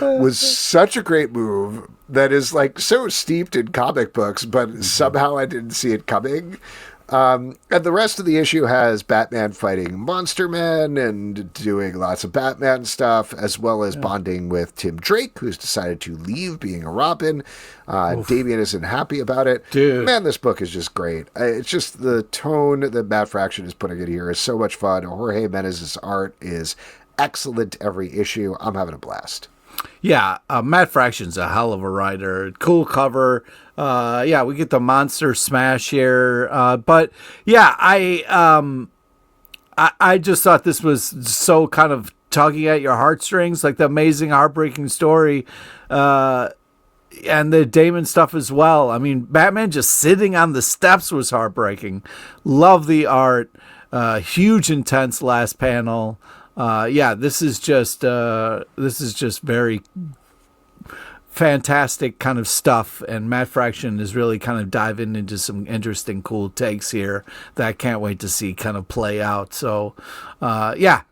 was such a great move that is like so steeped in comic books, but somehow I didn't see it coming. And the rest of the issue has Batman fighting Monster Men and doing lots of Batman stuff, as well as bonding with Tim Drake, who's decided to leave being a Robin. Damian isn't happy about it. Dude. Man, this book is just great. It's just the tone that Matt Fraction is putting in here is so much fun. Jorge Menez's art is excellent every issue. I'm having a blast. Yeah, Matt Fraction's a hell of a writer. Cool cover. We get the monster smash here. But yeah, I just thought this was so kind of tugging at your heartstrings, like the amazing, heartbreaking story. And the Damon stuff as well. I mean, Batman just sitting on the steps was heartbreaking. Love the art. Huge, intense last panel. This is just very fantastic kind of stuff, and Matt Fraction is really kind of diving into some interesting, cool takes here that I can't wait to see kind of play out. So,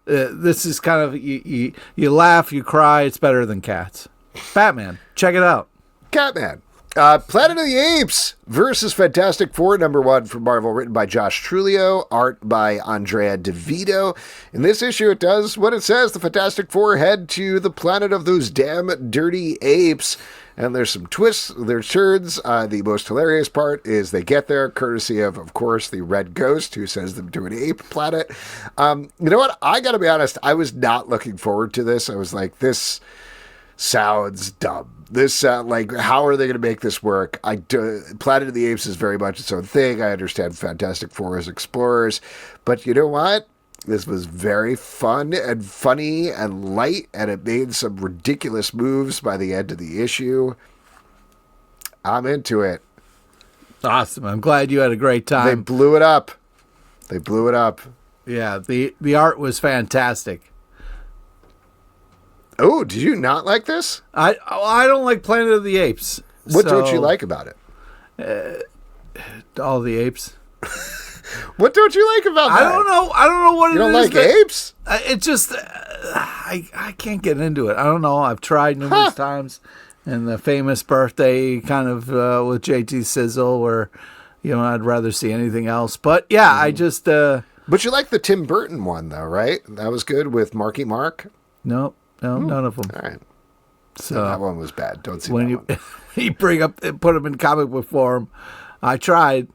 this is kind of you laugh, you cry. It's better than Cats. Batman, check it out. Catman. Planet of the Apes versus Fantastic Four #1 from Marvel, written by Josh Trulio, art by Andrea DeVito. In this issue, it does what it says. The Fantastic Four head to the planet of those damn dirty apes. And there's some twists, there's turns. The most hilarious part is they get there, courtesy of course, the Red Ghost, who sends them to an ape planet. You know what? I gotta be honest, I was not looking forward to this. I was like, this sounds dumb. This, how are they going to make this work? Planet of the Apes is very much its own thing. I understand Fantastic Four as explorers. But you know what? This was very fun and funny and light, and it made some ridiculous moves by the end of the issue. I'm into it. Awesome. I'm glad you had a great time. They blew it up. Yeah, the art was fantastic. Oh, did you not like this? I don't like Planet of the Apes. What don't you like about it? All the apes. What don't you like about that? I don't know what it is. You don't like apes? It just, I can't get into it. I don't know. I've tried numerous times. And the famous birthday kind of with JT Sizzle where, I'd rather see anything else. But yeah, I just... But you like the Tim Burton one though, right? That was good with Marky Mark? No, none of them. All right. So that one was bad. Don't see when that one. you put them in comic book form, I tried.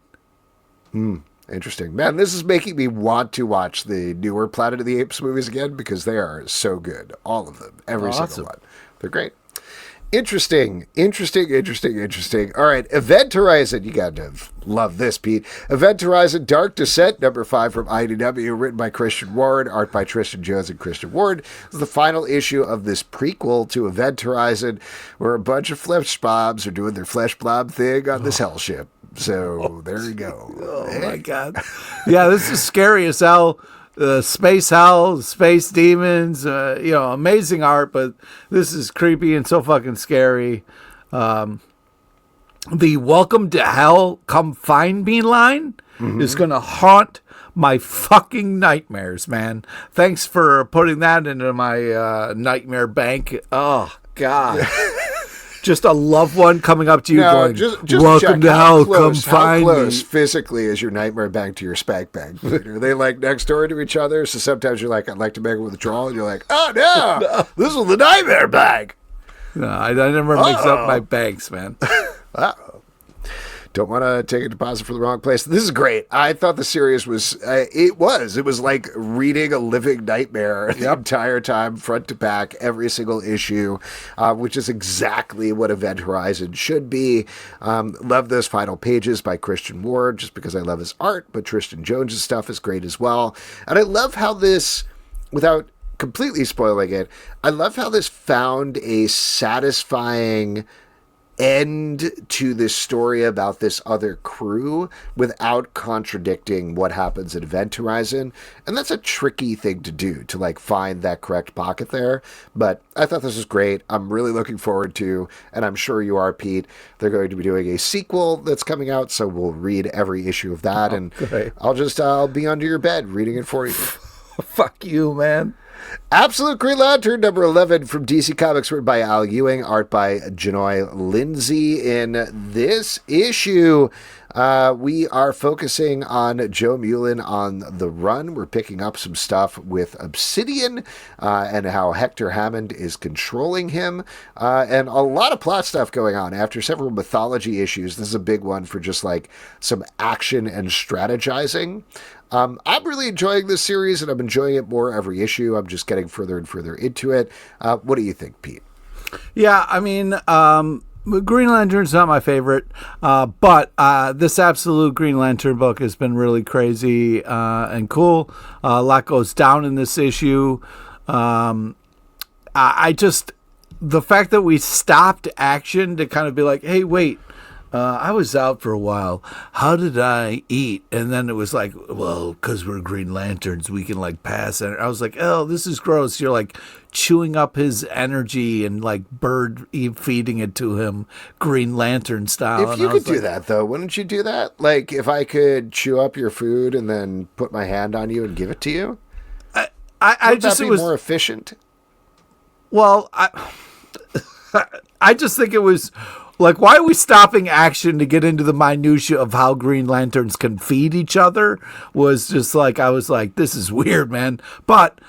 Interesting. Man, this is making me want to watch the newer Planet of the Apes movies again because they are so good. All of them. Every single one. They're great. Interesting. All right. Event Horizon. You got to love this, Pete. Event Horizon Dark Descent, number 5 from IDW, written by Christian Ward, art by Tristan Jones and Christian Ward. This is the final issue of this prequel to Event Horizon, where a bunch of flesh blobs are doing their flesh blob thing on this hell ship. So there you go. Oh, my God. Yeah, this is scary as hell. Space hell, space demons, amazing art, but this is creepy and so fucking scary. The welcome to hell, come find me line is going to haunt my fucking nightmares, man. Thanks for putting that into my nightmare bank. Oh, God. Just a loved one coming up to you going, just welcome to hell, come find me. How close physically is your nightmare bank to your spank bank? Are they like next door to each other? So sometimes you're like, I'd like to make a withdrawal. And you're like, oh, no, this is the nightmare bank. No, I never mix up my banks, man. Don't want to take a deposit for the wrong place. This is great. I thought the series was, it was like reading a living nightmare the entire time, front to back, every single issue, which is exactly what Event Horizon should be. Love those final pages by Christian Ward, just because I love his art, but Tristan Jones' stuff is great as well. And I love how this, without completely spoiling it, I love how this found a satisfying end to this story about this other crew without contradicting what happens at Event Horizon. And that's a tricky thing to do, to like find that correct pocket there. But I thought this was great. I'm really looking forward to, and I'm sure you are, Pete, they're going to be doing a sequel that's coming out, so we'll read every issue of that. Great. I'll be under your bed reading it for you. Fuck you, man. Absolute Green Lantern, number 11 from DC Comics, written by Al Ewing, art by Janoy Lindsay. In this issue, we are focusing on Joe Mullen on the run. We're picking up some stuff with Obsidian and how Hector Hammond is controlling him, and a lot of plot stuff going on. After several mythology issues, this is a big one for just like some action and strategizing. I'm really enjoying this series, and I'm enjoying it more every issue. I'm just getting further and further into it. What do you think, Pete? Yeah, I mean, Green Lantern's not my favorite, but this Absolute Green Lantern book has been really crazy and cool. A lot goes down in this issue. I just, the fact that we stopped action to kind of be like, hey, wait, I was out for a while. How did I eat? And then it was like, well, because we're Green Lanterns, we can like pass. And I was like, oh, this is gross. You're like chewing up his energy and like bird feeding it to him, Green Lantern style. If you could do that, though, wouldn't you do that? Like if I could chew up your food and then put my hand on you and give it to you? I just that be more efficient? Well, I just think it was like, why are we stopping action to get into the minutia of how Green Lanterns can feed each other? Was just like, I was like, this is weird, man. But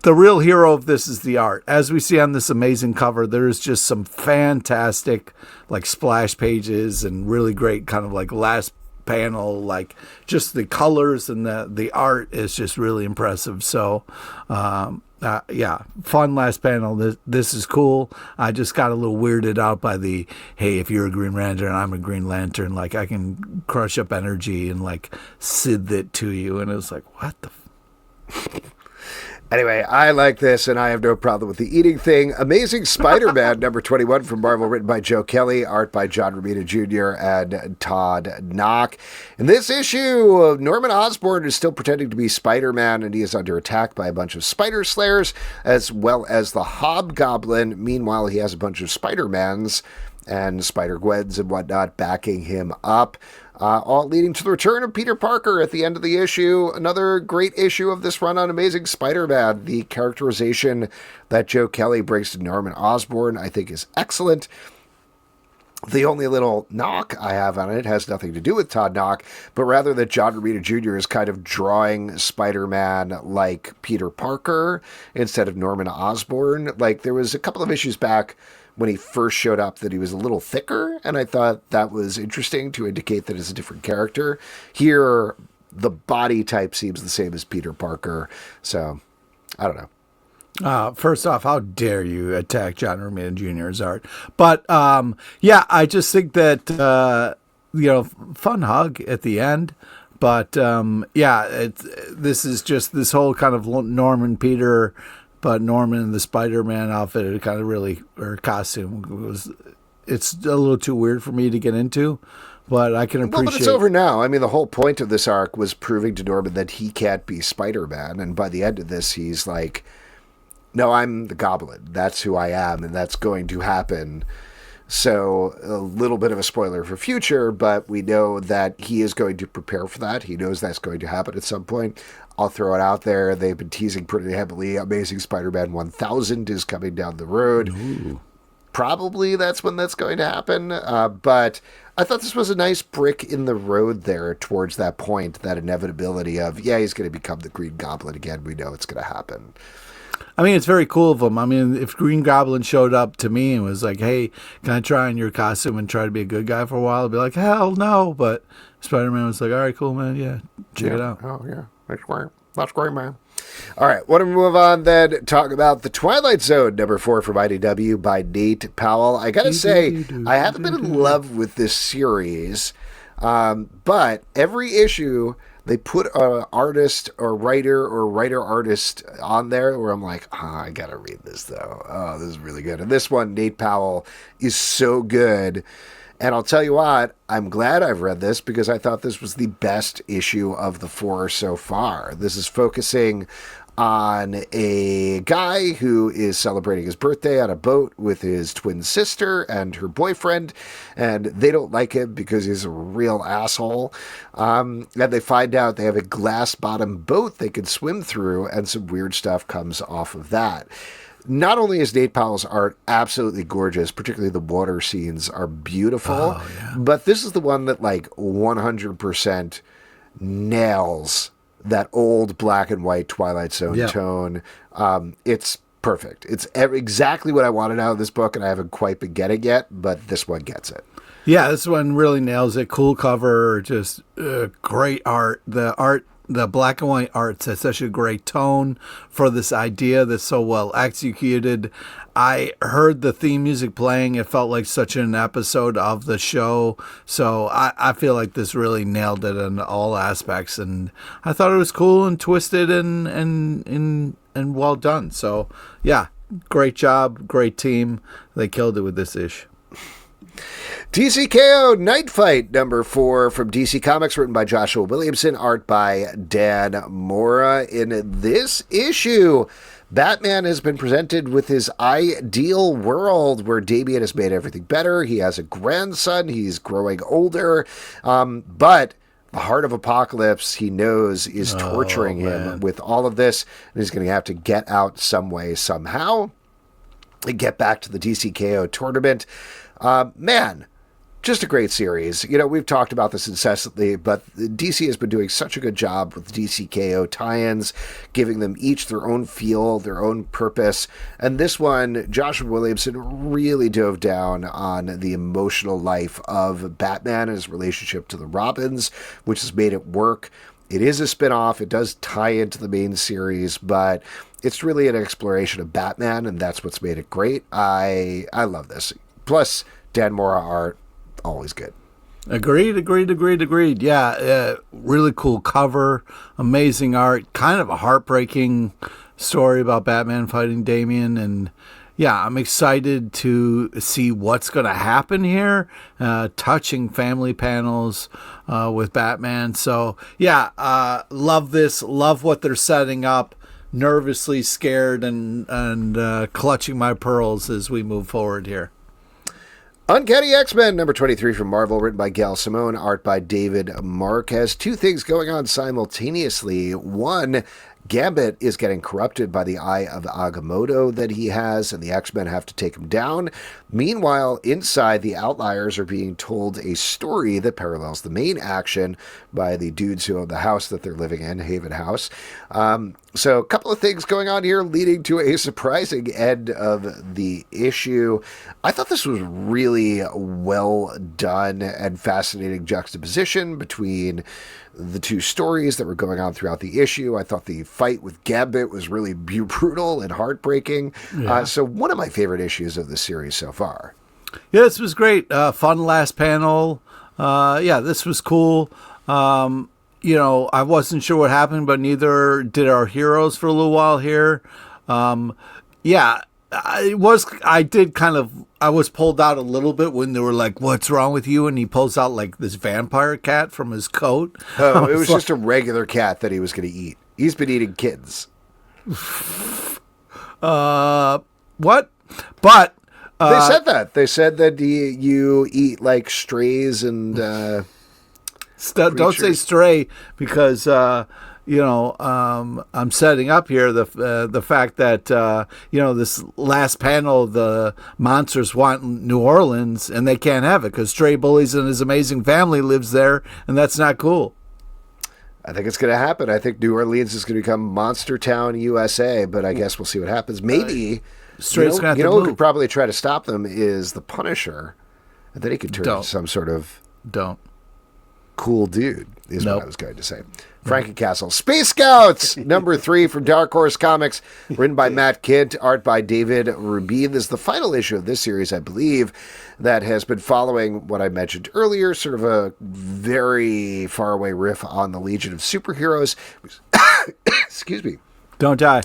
the real hero of this is the art. As we see on this amazing cover, there is just some fantastic like splash pages and really great kind of like last panel, like just the colors and the art is just really impressive. So, yeah, fun last panel. This is cool. I just got a little weirded out by the, hey, if you're a Green Lantern, I'm a Green Lantern. Like, I can crush up energy and, like, sith it to you. And it was like, what the Anyway, I like this, and I have no problem with the eating thing. Amazing Spider-Man, number 21 from Marvel, written by Joe Kelly, art by John Romita Jr. and Todd Knock. In this issue, Norman Osborn is still pretending to be Spider-Man, and he is under attack by a bunch of Spider Slayers, as well as the Hobgoblin. Meanwhile, he has a bunch of Spider-Mans and Spider-Gwens and whatnot backing him up. All leading to the return of Peter Parker at the end of the issue. Another great issue of this run on Amazing Spider-Man. The characterization that Joe Kelly brings to Norman Osborn, I think, is excellent. The only little knock I have on it has nothing to do with Todd Knock, but rather that John Romita Jr. is kind of drawing Spider-Man like Peter Parker instead of Norman Osborn. Like, there was a couple of issues back when he first showed up that he was a little thicker, and I thought that was interesting to indicate that it's a different character. Here, the body type seems the same as Peter Parker, so I don't know. First off, how dare you attack John Romita Jr.'s art? But yeah, I just think that fun hug at the end. But yeah, this is just this whole kind of Norman Peter. But Norman in the Spider-Man outfit, it kind of really, or costume, it's a little too weird for me to get into, but I can appreciate. Well, but it's over now. I mean, the whole point of this arc was proving to Norman that he can't be Spider-Man, and by the end of this, he's like, no, I'm the Goblin. That's who I am, and that's going to happen. So a little bit of a spoiler for future, but we know that he is going to prepare for that. He knows that's going to happen at some point. I'll throw it out there. They've been teasing pretty heavily. Amazing Spider-Man 1000 is coming down the road. Ooh. Probably that's when that's going to happen. But I thought this was a nice brick in the road there towards that point, that inevitability of, yeah, he's going to become the Green Goblin again. We know it's going to happen. I mean, it's very cool of him. I mean, if Green Goblin showed up to me and was like, hey, can I try on your costume and try to be a good guy for a while? I'd be like, hell no. But Spider-Man was like, all right, cool, man. Yeah, check it out. Oh, yeah. That's great. That's great, man. All right, want to move on then, talk about the Twilight Zone, number 4 from IDW by Nate Powell. I got to say, I haven't been in love with this series, but every issue they put an artist or writer-artist on there where I'm like, I got to read this, though. Oh, this is really good. And this one, Nate Powell, is so good. And I'll tell you what, I'm glad I've read this because I thought this was the best issue of the 4 so far. This is focusing on a guy who is celebrating his birthday on a boat with his twin sister and her boyfriend, and they don't like him because he's a real asshole. And they find out they have a glass-bottom boat they can swim through, and some weird stuff comes off of that. Not only is Nate Powell's art absolutely gorgeous, particularly the water scenes are beautiful, but this is the one that like 100% nails that old black and white Twilight Zone tone. It's perfect. It's exactly what I wanted out of this book, and I haven't quite been getting yet, but this one gets it. Yeah, this one really nails it. Cool cover, just great art. The black and white art sets such a great tone for this idea that's so well executed. I heard the theme music playing. It felt like such an episode of the show. So I feel like this really nailed it in all aspects. And I thought it was cool and twisted and well done. So, yeah, great job. Great team. They killed it with this ish. DC K.O. Night Fight, number 4 from DC Comics, written by Joshua Williamson, art by Dan Mora. In this issue, Batman has been presented with his ideal world where Damian has made everything better. He has a grandson. He's growing older. But the Heart of Apocalypse, he knows, is torturing him with all of this. And he's going to have to get out some way, somehow, and get back to the DC K.O. tournament. Man, just a great series. You know, we've talked about this incessantly, but DC has been doing such a good job with DC K.O. tie-ins, giving them each their own feel, their own purpose. And this one, Joshua Williamson really dove down on the emotional life of Batman and his relationship to the Robins, which has made it work. It is a spin-off. It does tie into the main series, but it's really an exploration of Batman, and that's what's made it great. I love this. Plus, Dan Mora art, always good. Agreed. Yeah, really cool cover, amazing art, kind of a heartbreaking story about Batman fighting Damian, and yeah, I'm excited to see what's going to happen here. Touching family panels with Batman. So yeah, love this. Love what they're setting up. Nervously scared and clutching my pearls as we move forward here. Uncanny X-Men number 23 from Marvel, written by Gail Simone, art by David Marquez. Two things going on simultaneously. One, Gambit is getting corrupted by the Eye of Agamotto that he has, and the X-Men have to take him down. Meanwhile, inside, the Outliers are being told a story that parallels the main action by the dudes who own the house that they're living in, Haven House. So a couple of things going on here leading to a surprising end of the issue. I thought this was really well done and fascinating juxtaposition between the two stories that were going on throughout the issue. I thought the fight with Gambit was really brutal and heartbreaking. Yeah. So one of my favorite issues of the series so far. Yeah, this was great. Fun last panel. Yeah, this was cool. You know, I wasn't sure what happened, but neither did our heroes for a little while here. Yeah, I was pulled out a little bit when they were like, "What's wrong with you?" And he pulls out like this vampire cat from his coat. Oh, it was just a regular cat that he was going to eat. He's been eating kittens. What? But they said that. They said that you eat like strays and don't say stray because you know, I'm setting up here the fact that you know, this last panel, the monsters want New Orleans and they can't have it because Stray Bullies and his amazing family lives there, and that's not cool. I think it's going to happen. I think New Orleans is going to become Monster Town, USA, but I guess we'll see what happens. Maybe Stray's going to who could probably try to stop them is the Punisher, and then he could turn into some sort of cool dude. Is what I was going to say. Frankencastle. Space Scouts, number 3 from Dark Horse Comics, written by Matt Kindt, art by David Rubin. This is the final issue of this series, I believe, that has been following what I mentioned earlier, sort of a very faraway riff on the Legion of Superheroes. Excuse me. Don't die.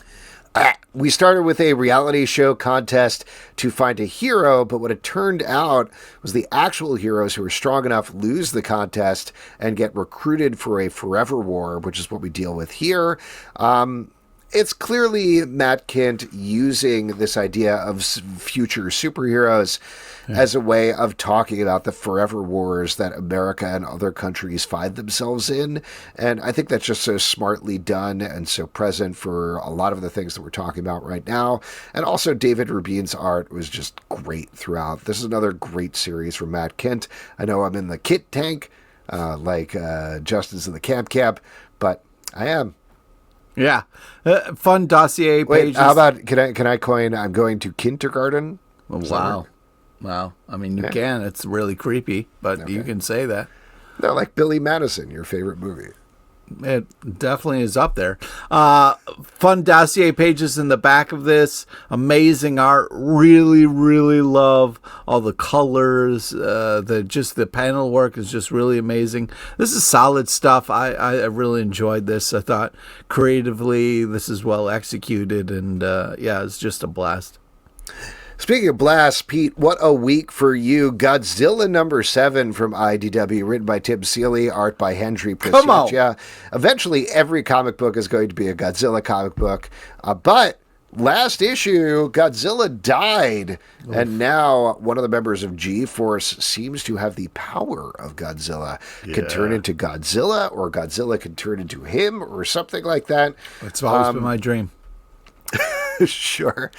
We started with a reality show contest to find a hero, but what it turned out was the actual heroes who were strong enough lose the contest and get recruited for a forever war, which is what we deal with here. It's clearly Matt Kindt using this idea of future superheroes as a way of talking about the forever wars that America and other countries find themselves in. And I think that's just so smartly done and so present for a lot of the things that we're talking about right now. And also David Rubin's art was just great throughout. This is another great series from Matt Kindt. I know I'm in the Kit tank, like Justin's in the Camp, but I am. Yeah. Fun dossier pages. Wait, how about, can I coin, I'm going to kindergarten? Wow. Wow. I mean, you can. It's really creepy, but you can say that. No, like Billy Madison, your favorite movie. It definitely is up there. Fun dossier pages in the back of this. Amazing art. Really, really love all the colors. The panel work is just really amazing. This is solid stuff. I really enjoyed this. I thought creatively this is well executed, and yeah, it's just a blast. Speaking of blasts, Pete, what a week for you. Godzilla number 7 from IDW, written by Tim Seeley, art by Hendry Priscilla. Eventually, every comic book is going to be a Godzilla comic book. But last issue, Godzilla died. Oof. And now one of the members of G-Force seems to have the power of Godzilla. Yeah. Could turn into Godzilla, or Godzilla could turn into him, or something like that. It's always been my dream. Sure.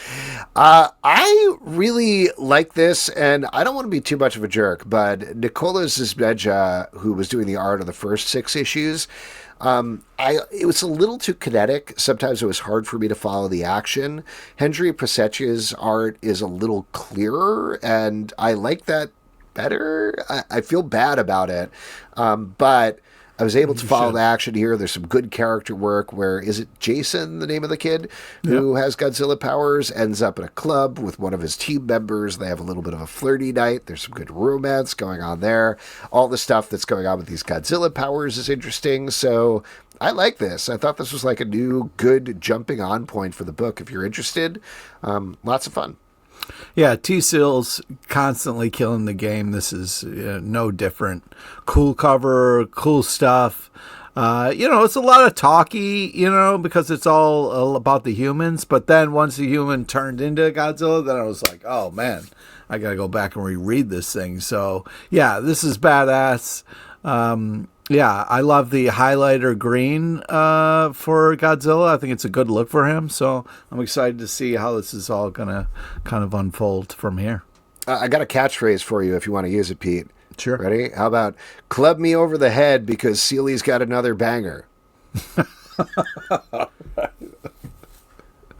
I really like this, and I don't want to be too much of a jerk, but Nicola Zizmeja, who was doing the art of the first 6 issues, it was a little too kinetic. Sometimes it was hard for me to follow the action. Hendry Priscilla's art is a little clearer, and I like that better. I feel bad about it, but I was able to follow the action here. There's some good character work where, is it Jason, the name of the kid, who has Godzilla powers, ends up in a club with one of his team members. They have a little bit of a flirty night. There's some good romance going on there. All the stuff that's going on with these Godzilla powers is interesting. So I like this. I thought this was like a new, good jumping on point for the book. If you're interested, lots of fun. Yeah, T-Seal's constantly killing the game. This is no different. Cool cover, cool stuff. It's a lot of talky, because it's all about the humans. But then once the human turned into Godzilla, then I was like, oh, man, I got to go back and reread this thing. So, yeah, this is badass. Yeah, I love the highlighter green for Godzilla. I think it's a good look for him. So I'm excited to see how this is all going to kind of unfold from here. I got a catchphrase for you if you want to use it, Pete. Sure. Ready? How about, club me over the head because Seely's got another banger.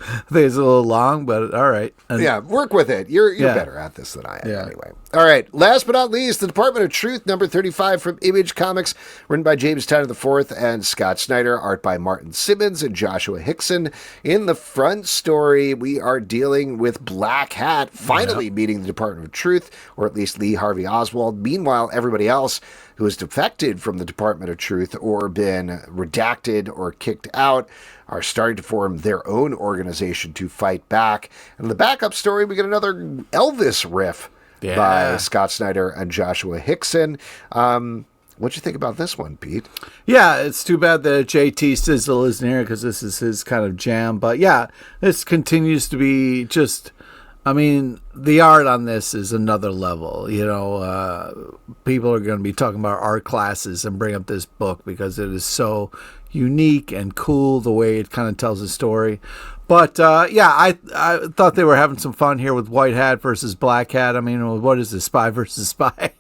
I think it's a little long, but all right. Yeah, work with it. You're better at this than I am anyway. All right, last but not least, The Department of Truth, number 35 from Image Comics, written by James Tynion IV and Scott Snyder, art by Martin Simmons and Joshua Hickson. In the front story, we are dealing with Black Hat finally meeting the Department of Truth, or at least Lee Harvey Oswald. Meanwhile, everybody else who has defected from the Department of Truth or been redacted or kicked out are starting to form their own organization to fight back. And in the backup story, we get another Elvis riff by Scott Snyder and Joshua Hickson. What'd you think about this one, Pete? Yeah, it's too bad that JT Sizzle isn't here because this is his kind of jam. But yeah, this continues to be just... I mean, the art on this is another level. People are going to be talking about art classes and bring up this book because it is so unique and cool the way it kind of tells a story. But, I thought they were having some fun here with White Hat versus Black Hat. I mean, what is this, spy versus spy?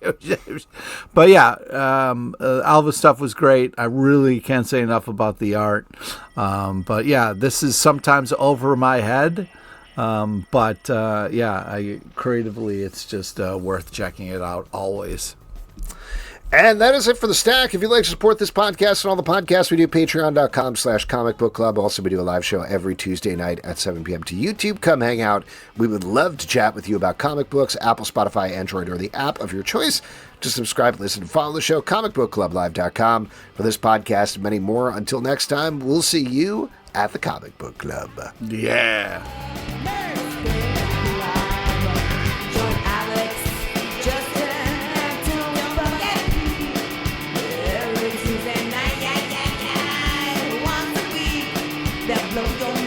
But, Alva's stuff was great. I really can't say enough about the art. But, this is sometimes over my head. Creatively, it's just worth checking it out always. And that is it for the stack. If you'd like to support this podcast and all the podcasts we do, patreon.com/Comic Book Club. Also, we do a live show every Tuesday night at 7 p.m. to YouTube. Come hang out. We would love to chat with you about comic books, Apple, Spotify, Android, or the app of your choice. To subscribe, listen, and follow the show, comicbookclublive.com. For this podcast and many more, until next time, we'll see you at the Comic Book Club. Yeah. Blow your